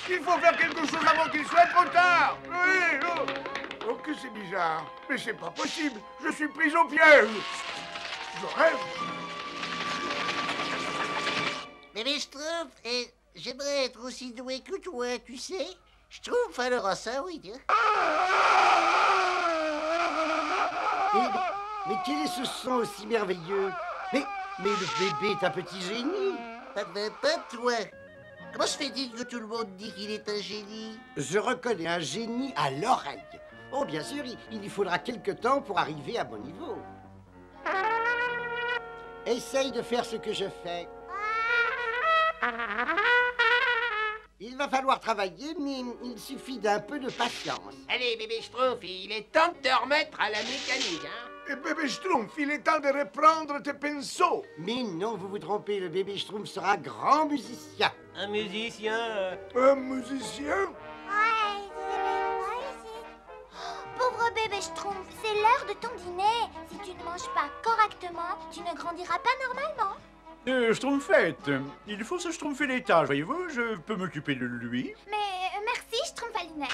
Il faut faire quelque chose avant qu'il soit trop tard! Oui, oh. Oh, que c'est bizarre! Mais c'est pas possible! Je suis pris au piège! Je rêve! Bébé Schtroumpf, j'aimerais être aussi doué que toi, tu sais? Schtroumpf, alors ça, oui. Mais quel est ce son aussi merveilleux? Mais le bébé est un petit génie. Pas toi. Comment se fait-il que tout le monde dit qu'il est un génie? Je reconnais un génie à l'oreille. Oh, bien sûr, il lui faudra quelque temps pour arriver à mon niveau. Essaye de faire ce que je fais. Il va falloir travailler, mais il suffit d'un peu de patience. Allez, bébé Schtroumpf, il est temps de te remettre à la mécanique, hein? Et bébé Schtroumpf, il est temps de reprendre tes pinceaux. Mais non, vous vous trompez, le bébé Schtroumpf sera grand musicien. Un musicien? Un musicien? Pauvre bébé Schtroumpf, c'est l'heure de ton dîner. Si tu ne manges pas correctement, tu ne grandiras pas normalement. Schtroumpfette, il faut se schtroumpfer les tâches, voyez-vous, je peux m'occuper de lui. Mais merci, Schtroumpfalinette.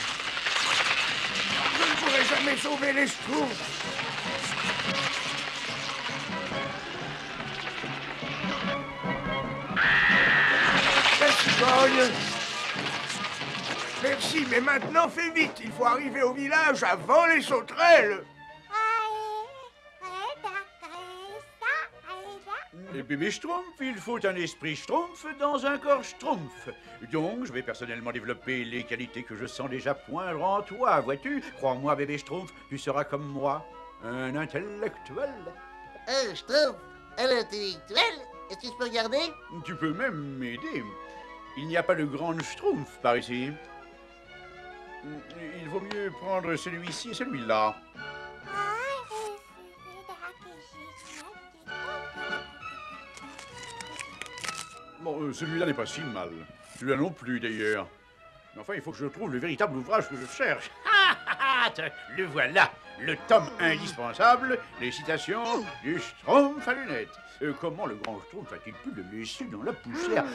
Je ne pourrai jamais sauver les Schtroumpfs. La cigogne. Merci, mais maintenant fais vite. Il faut arriver au village avant les sauterelles. Et bébé Schtroumpf, il faut un esprit Schtroumpf dans un corps Schtroumpf. Donc, je vais personnellement développer les qualités que je sens déjà poindre en toi, vois-tu? Crois-moi, bébé Schtroumpf, tu seras comme moi, un intellectuel. Un Schtroumpf? Un intellectuel? Est-ce que je peux regarder? Tu peux même m'aider. Il n'y a pas de grande Schtroumpf par ici. Il vaut mieux prendre celui-ci et celui-là. Bon, celui-là n'est pas si mal. Celui-là non plus, d'ailleurs. Mais enfin, il faut que je trouve le véritable ouvrage que je cherche. Le voilà, le tome indispensable, les citations du Schtroumpf à lunettes. Comment le grand Schtroumpf a-t-il pu le laisser dans la poussière?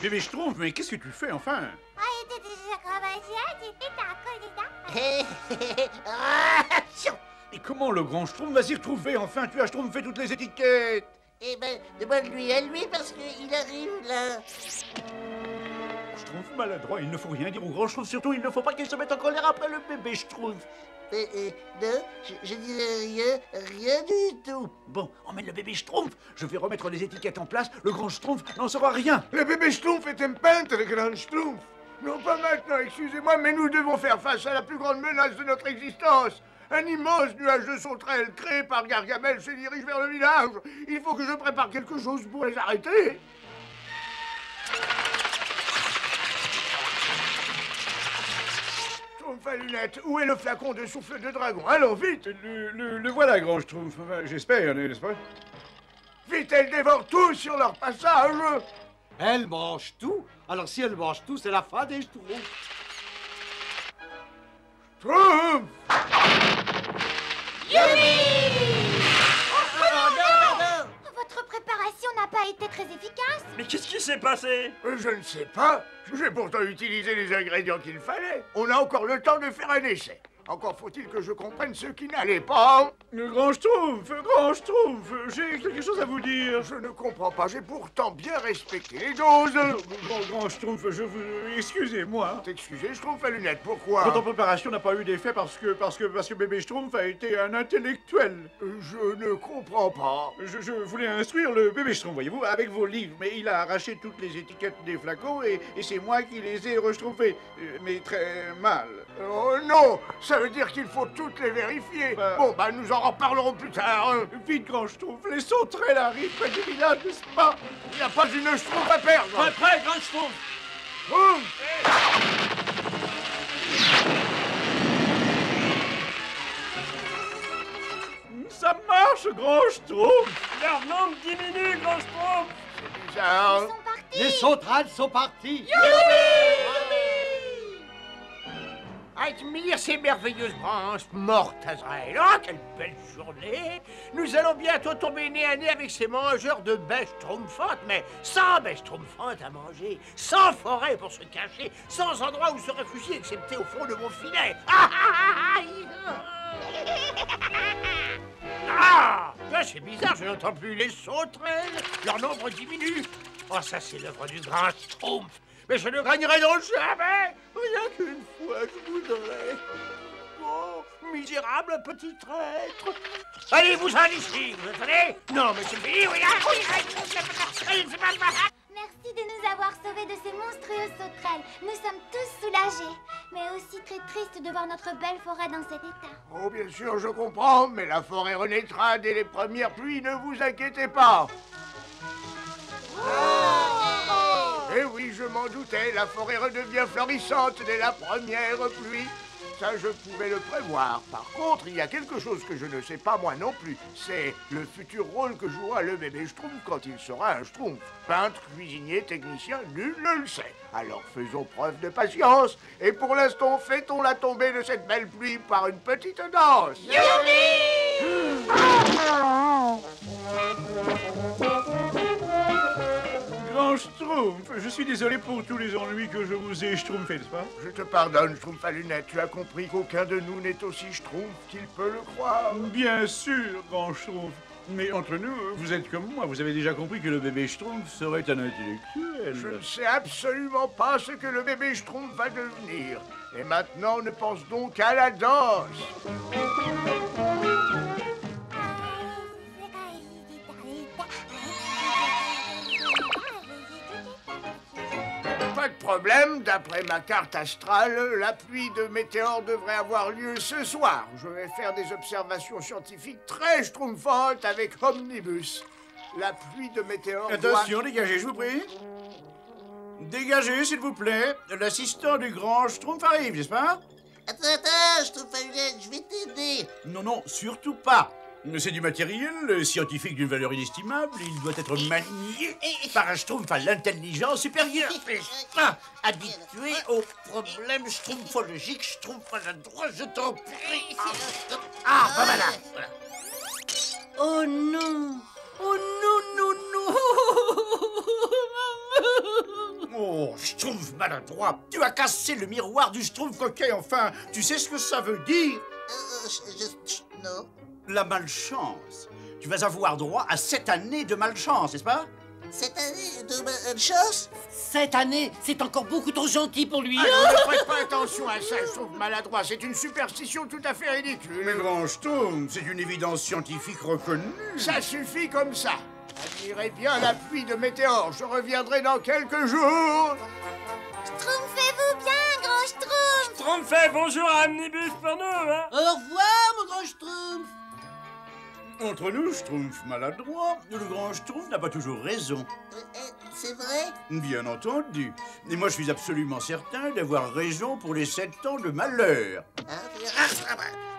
Bébé Schtroumpf, mais qu'est-ce que tu fais, enfin? Et comment le grand Schtroumpf va s'y retrouver, enfin? Tu as Schtroumpfé toutes les étiquettes. Eh ben, demande-lui à lui, parce qu'il arrive, là. Schtroumpf maladroit, il ne faut rien dire au grand Schtroumpf, surtout il ne faut pas qu'il se mette en colère après le bébé Schtroumpf. Non, je dirais rien du tout. Bon, emmène le bébé Schtroumpf. Je vais remettre les étiquettes en place, le grand Schtroumpf n'en saura rien. Le bébé Schtroumpf est un peintre, le grand Schtroumpf. Non, pas maintenant, excusez-moi, mais nous devons faire face à la plus grande menace de notre existence. Un immense nuage de sauterelles créé par Gargamel se dirige vers le village. Il faut que je prépare quelque chose pour les arrêter. Schtroumpf à lunettes, où est le flacon de souffle de dragon? Allons, vite. Le voilà, grand Schtroumpf, enfin, j'espère, n'est-ce pas? Vite, elles dévorent tout sur leur passage. Elle mange tout? Alors si elle mange tout, c'est la fin des Schtroumpfs. Schtroumpf! Votre préparation n'a pas été très efficace. Mais qu'est-ce qui s'est passé? Je ne sais pas. J'ai pourtant utilisé les ingrédients qu'il fallait. On a encore le temps de faire un essai. Encore faut-il que je comprenne ce qui n'allait pas. Grand Schtroumpf, j'ai quelque chose à vous dire. Je ne comprends pas, j'ai pourtant bien respecté les doses. Grand Schtroumpf, je vous... Excusez-moi. T'excuser, Schtroumpf à lunettes, pourquoi? Votre préparation n'a pas eu d'effet parce que bébé Schtroumpf a été un intellectuel. Je ne comprends pas. Je voulais instruire le bébé Schtroumpf, voyez-vous, avec vos livres, mais il a arraché toutes les étiquettes des flacons et c'est moi qui les ai rechtroumpées, mais très mal. Oh non, ça veut dire qu'il faut toutes les vérifier. Bon, bah nous en reparlerons plus tard. Vite, Grand Schtroumpf, les sauterelles arrivent près du village, n'est-ce pas? Il n'y a pas une Schtroumpf à perdre. Prêt, Grand Schtroumpf. Ça marche, Grand Schtroumpf. Leur nombre diminue, Grand Schtroumpf. C'est bizarre. Ils sont partis. Les sauterelles sont parties. Admire ces merveilleuses branches mortes, Azraël. Oh, quelle belle journée! Nous allons bientôt tomber nez à nez avec ces mangeurs de bêches schtroumpfantes, mais sans bêches schtroumpfantes à manger, sans forêt pour se cacher, sans endroit où se réfugier, excepté au fond de mon filet. Ah, c'est bizarre, je n'entends plus les sauterelles. Leur nombre diminue. Oh, ça, c'est l'œuvre du grand Schtroumpf. Mais je ne gagnerai donc jamais. Rien qu'une fois, je voudrais. Oh, misérable petit traître. Allez-vous-en ici, vous entendez? Non, mais c'est fini, oui. Merci de nous avoir sauvés de ces monstrueuses sauterelles. Nous sommes tous soulagés, mais aussi très tristes de voir notre belle forêt dans cet état. Oh, bien sûr, je comprends, mais la forêt renaîtra dès les premières pluies, ne vous inquiétez pas. Eh oui, je m'en doutais, la forêt redevient florissante dès la première pluie. Ça, je pouvais le prévoir. Par contre, il y a quelque chose que je ne sais pas moi non plus. C'est le futur rôle que jouera le bébé Schtroumpf quand il sera un Schtroumpf. Peintre, cuisinier, technicien, nul ne le sait. Alors faisons preuve de patience. Et pour l'instant, fêtons la tombée de cette belle pluie par une petite danse. Grand Schtroumpf, je suis désolé pour tous les ennuis que je vous ai schtroumpfés, n'est-ce pas? Je te pardonne, Schtroumpf à lunettes. Tu as compris qu'aucun de nous n'est aussi Schtroumpf qu'il peut le croire. Bien sûr, Grand Schtroumpf. Mais entre nous, vous êtes comme moi. Vous avez déjà compris que le bébé Schtroumpf serait un intellectuel. Je ne sais absolument pas ce que le bébé Schtroumpf va devenir. Et maintenant, ne pense donc qu'à la danse. Pas de problème, d'après ma carte astrale, la pluie de météores devrait avoir lieu ce soir. Je vais faire des observations scientifiques très schtroumpfantes avec Omnibus. La pluie de météores Attention, dégagez, je vous prie. Dégagez, s'il vous plaît. L'assistant du grand Schtroumpf arrive, n'est-ce pas? Attends, Schtroumpf à lunettes, je vais t'aider. Non, non, surtout pas. C'est du matériel scientifique d'une valeur inestimable. Il doit être manié par un Schtroumpf à l'intelligence supérieure. Habitué aux problèmes schtroumpfologiques, Schtroumpf à la droite, je t'en prie. Ah, voilà. Oh non! Oh non, non, non! Oh, Schtroumpf maladroit, tu as cassé le miroir du Schtroumpf coquet, enfin. Tu sais ce que ça veut dire? Non. La malchance. Tu vas avoir droit à 7 années de malchance, n'est-ce pas? 7 années de malchance? 7 années, c'est encore beaucoup trop gentil pour lui. Alors, ne prête pas attention à ça, Schtroumpf maladroit. C'est une superstition tout à fait ridicule. Mais grand Schtroumpf, c'est une évidence scientifique reconnue. Ça suffit comme ça. Admirez bien la pluie de météores. Je reviendrai dans quelques jours. Schtroumpfez-vous bien, grand Schtroumpf. Schtroumpfez bonjour à Omnibus pour nous, hein? Au revoir, mon grand Schtroumpf. Entre nous, Schtroumpf maladroit, le grand Schtroumpf n'a pas toujours raison. C'est vrai? Bien entendu. Et moi, je suis absolument certain d'avoir raison pour les 7 ans de malheur.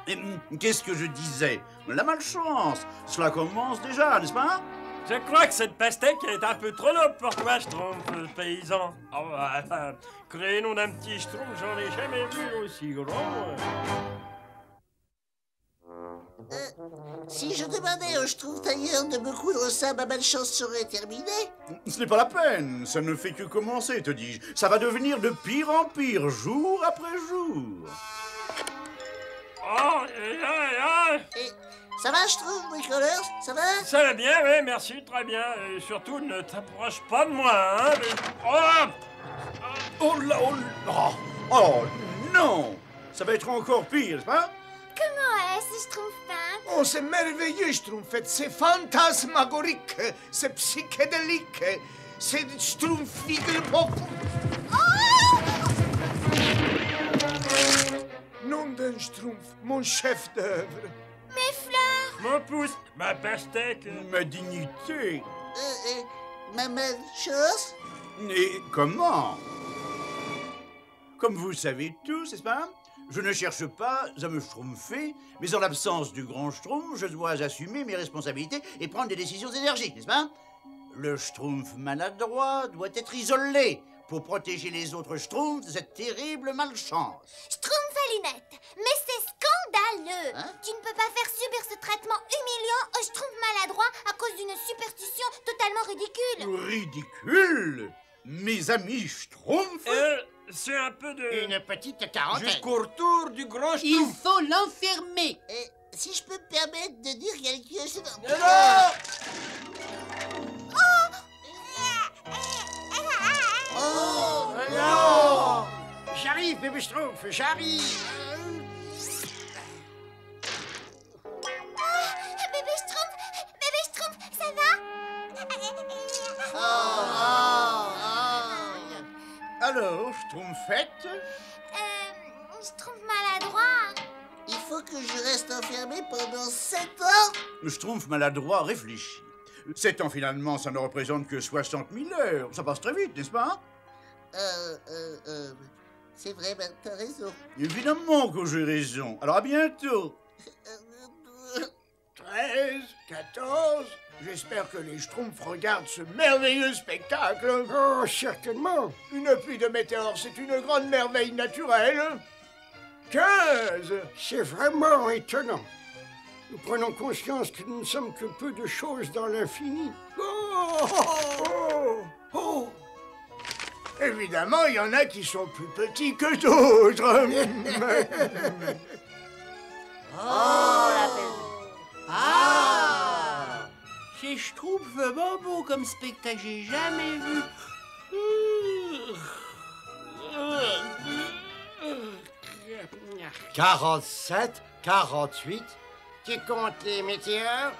Et qu'est-ce que je disais? La malchance. Cela commence déjà, n'est-ce pas? Je crois que cette pastèque est un peu trop lourde pour toi, Schtroumpf, paysan. Oh, enfin, créez-nous d'un petit Schtroumpf, j'en ai jamais vu aussi grand. Si je demandais au Schtroumpf tailleur de me coudre ça, ma malchance serait terminée. Ce n'est pas la peine, ça ne fait que commencer, te dis-je. Ça va devenir de pire en pire, jour après jour. Oh, Et ça va, je trouve, bricoleur? Ça va? Ça va bien, oui, merci, très bien. Et surtout, ne t'approche pas de moi, hein. Oh, oh là, oh là. Oh non! Ça va être encore pire, n'est-ce pas? Comment est-ce, Schtroumpfin? Oh, c'est merveilleux, Schtroumpfette. C'est fantasmagorique. C'est psychédélique. C'est Schtroumpfigel. Nom d'un Schtroumpf, mon chef d'œuvre. Mes fleurs! mon pouce, ma pastèque. Ma dignité. Ma même chose? Et comment? Comme vous le savez tous, n'est-ce pas? Je ne cherche pas à me schtroumpfer, mais en l'absence du grand schtroumpf, je dois assumer mes responsabilités et prendre des décisions énergiques, n'est-ce pas? Le schtroumpf maladroit doit être isolé pour protéger les autres schtroumpfs de cette terrible malchance. Schtroumpfalinette, mais c'est scandaleux! Tu ne peux pas faire subir ce traitement humiliant au schtroumpf maladroit à cause d'une superstition totalement ridicule. Ridicule? Mes amis schtroumpfs? C'est un peu de... Une petite quarantaine. Jusqu'au retour du grand schtroumpf. Il faut l'enfermer. Si je peux me permettre de dire quelque chose... Oh non! J'arrive, bébé Schtroumpf, j'arrive! Bébé Schtroumpf, ça va? Alors, schtroumpfette? Schtroumpf maladroit. Il faut que je reste enfermé pendant 7 ans? Le schtroumpf maladroit réfléchit. 7 ans, finalement, ça ne représente que 60 000 heures. Ça passe très vite, n'est-ce pas? C'est vrai, ben, t'as raison. Évidemment que j'ai raison. Alors, à bientôt. 13, 14... J'espère que les Schtroumpfs regardent ce merveilleux spectacle. Oh, certainement. Une pluie de météores, c'est une grande merveille naturelle. 15. C'est vraiment étonnant. Nous prenons conscience que nous ne sommes que peu de choses dans l'infini. Oh. Évidemment, il y en a qui sont plus petits que d'autres. C'est Schtroumpf vraiment beau comme spectacle, j'ai jamais vu. 47, 48. Tu comptes les météores?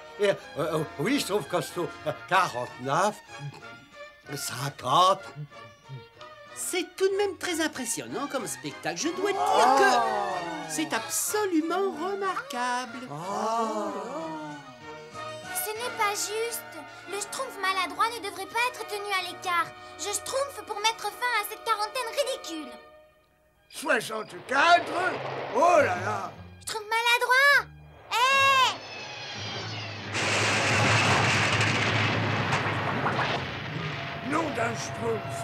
Oui, je trouve costaud. 49, 50. C'est tout de même très impressionnant comme spectacle. Je dois dire que c'est absolument remarquable. Ce n'est pas juste. Le Schtroumpf maladroit ne devrait pas être tenu à l'écart. Je Schtroumpf pour mettre fin à cette quarantaine ridicule. 64. Oh là là. Schtroumpf maladroit. Hé! Nom d'un Schtroumpf.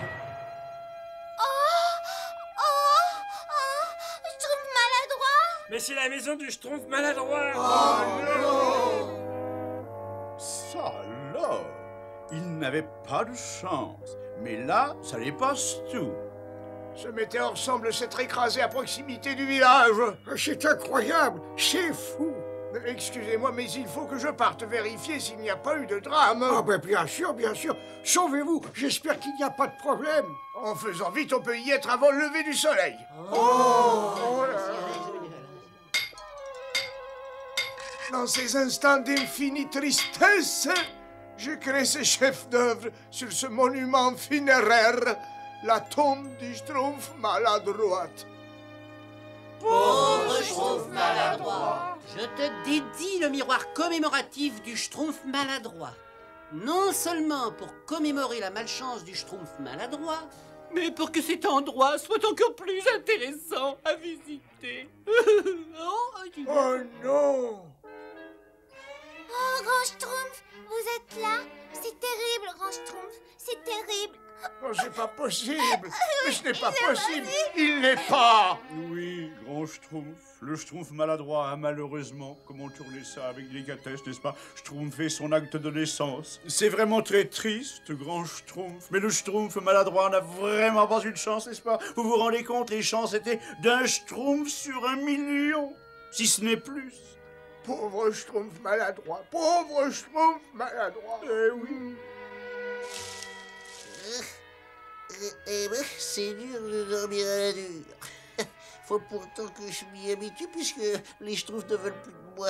Schtroumpf maladroit. Mais c'est la maison du Schtroumpf maladroit. Ça alors, il n'avait pas de chance. Mais là, ça les passe tout. Ce météore semble s'être écrasé à proximité du village. C'est incroyable, c'est fou. Excusez-moi, mais il faut que je parte vérifier s'il n'y a pas eu de drame. Ah ben bien sûr, bien sûr. Sauvez-vous, j'espère qu'il n'y a pas de problème. En faisant vite, on peut y être avant le lever du soleil. Dans ces instants d'infinie tristesse, je crée ce chef-d'œuvre sur ce monument funéraire, la tombe du Schtroumpf maladroite. Pauvre Schtroumpf maladroit. Je te dédie le miroir commémoratif du Schtroumpf maladroit. Non seulement pour commémorer la malchance du Schtroumpf maladroit, mais pour que cet endroit soit encore plus intéressant à visiter. Oh non! Oh, Grand Schtroumpf, vous êtes là? C'est terrible, Grand Schtroumpf, c'est terrible. Oh, c'est pas possible! Mais ce n'est pas possible! Il n'est pas! Oui, grand schtroumpf. Le schtroumpf maladroit a malheureusement, comment tourner ça avec délicatesse, n'est-ce pas, schtroumpfé son acte de naissance. C'est vraiment très triste, grand schtroumpf. Mais le schtroumpf maladroit n'a vraiment pas eu de chance, n'est-ce pas? Vous vous rendez compte, les chances étaient d'un schtroumpf sur 1 million. si ce n'est plus. Pauvre Schtroumpf maladroit, pauvre Schtroumpf maladroit. Eh oui. Eh ben, c'est dur de dormir à la dure. Faut pourtant que je m'y habitue puisque les Schtroumpfs ne veulent plus de moi.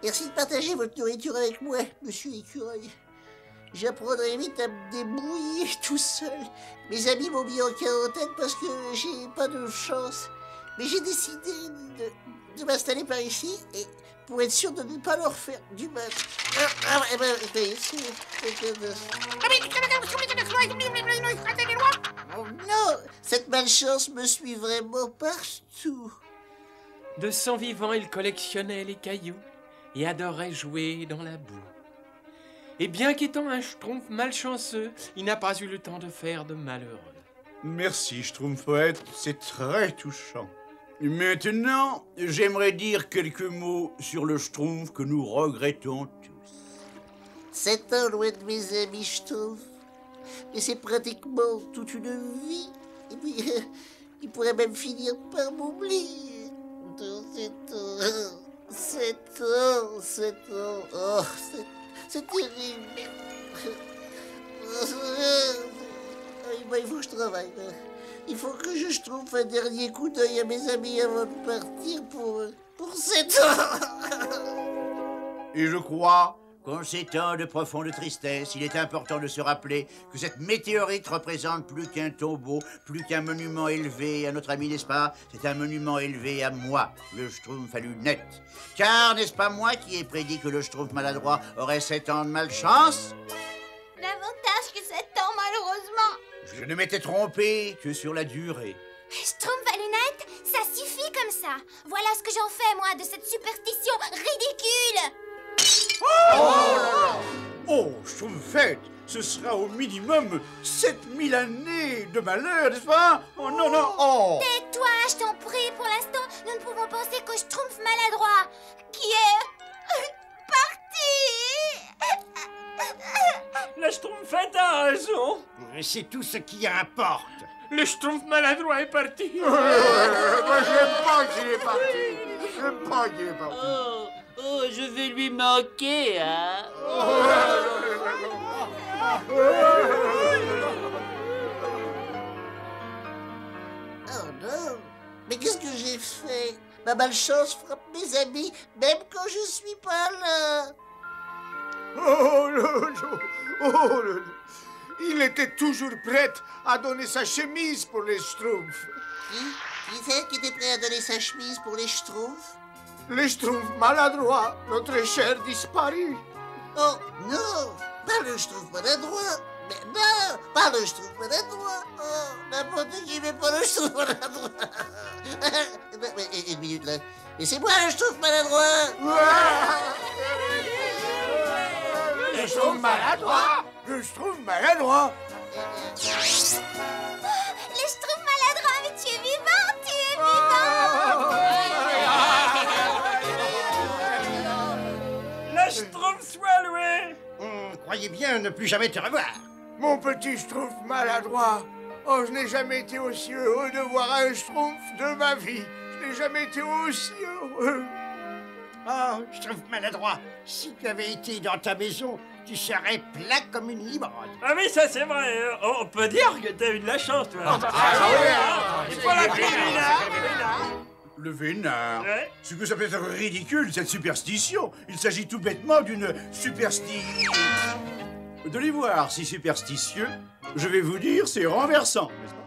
Merci de partager votre nourriture avec moi, monsieur l'écureuil. J'apprendrai vite à me débrouiller tout seul. Mes amis m'ont mis en quarantaine parce que j'ai pas de chance. Mais j'ai décidé de m'installer par ici et pour être sûr de ne pas leur faire du mal. Oh non, cette malchance me suit vraiment partout. De son vivant, il collectionnait les cailloux et adorait jouer dans la boue. Et bien qu'étant un Schtroumpf malchanceux, il n'a pas eu le temps de faire de malheureux. Merci, Schtroumpf poète, c'est très touchant. Maintenant, j'aimerais dire quelques mots sur le Schtroumpf que nous regrettons tous. 7 ans loin de mes amis Schtroumpf. Mais c'est pratiquement toute une vie. Et puis, il pourrait même finir par m'oublier. 7 ans. Oh, c'est terrible. Il faut que je travaille. Il faut que je trouve un dernier coup d'œil à mes amis avant de partir pour 7 ans. Et je crois qu'en ces temps de profonde tristesse, il est important de se rappeler que cette météorite représente plus qu'un tombeau, plus qu'un monument élevé à notre ami, n'est-ce pas? C'est un monument élevé à moi, le Schtroumpf à lunettes. Car n'est-ce pas moi qui ai prédit que le Schtroumpf maladroit aurait 7 ans de malchance? Davantage que 7 ans, malheureusement. Je ne m'étais trompé que sur la durée. Schtroumpf à lunettes, ça suffit comme ça. Voilà ce que j'en fais, moi, de cette superstition ridicule. Oh, Schtroumpfette, ce sera au minimum 7000 années de malheur, n'est-ce pas? Oh non, non, oh! Tais-toi, je t'en prie, pour l'instant, nous ne pouvons penser qu'au Schtroumpf maladroit, qui est... parti. La Schtroumpfette a raison. C'est tout ce qui importe. Le Schtroumpf maladroit est parti. Moi, j'aime pas qu'il est parti. J'aime pas qu'il est parti. Oh, je vais lui manquer, hein. Oh non, mais qu'est-ce que j'ai fait? Ma malchance frappe mes amis, même quand je suis pas là. Oh, le. Il était toujours prêt à donner sa chemise pour les Schtroumpfs. Qui c'est qui était prêt à donner sa chemise pour les Schtroumpfs? Les Schtroumpfs maladroits, notre cher disparu. Oh non, pas le Schtroumpf maladroit. Mais non, pas le Schtroumpf maladroit. Oh, n'importe qui, mais pas le Schtroumpf maladroit. Mais une minute là. Mais c'est moi le Schtroumpf maladroit. Le Schtroumpf maladroit. Le Schtroumpf maladroit. Le Schtroumpf maladroit, mais tu es vivant, tu es vivant. La Schtroumpf soit louée. Croyez bien ne plus jamais te revoir. Mon petit Schtroumpf maladroit. Oh, je n'ai jamais été aussi heureux de voir un Schtroumpf de ma vie. Je n'ai jamais été aussi heureux. Oh, Schtroumpf maladroit, si tu avais été dans ta maison, tu serais plat comme une limonade. Ah oui, ça c'est vrai. On peut dire que t'as eu de la chance, toi. Il faut la Le vénard. Ouais. Ce que ça peut être ridicule, cette superstition. Il s'agit tout bêtement d'une superstition. De les voir si superstitieux, je vais vous dire, c'est renversant, n'est-ce pas?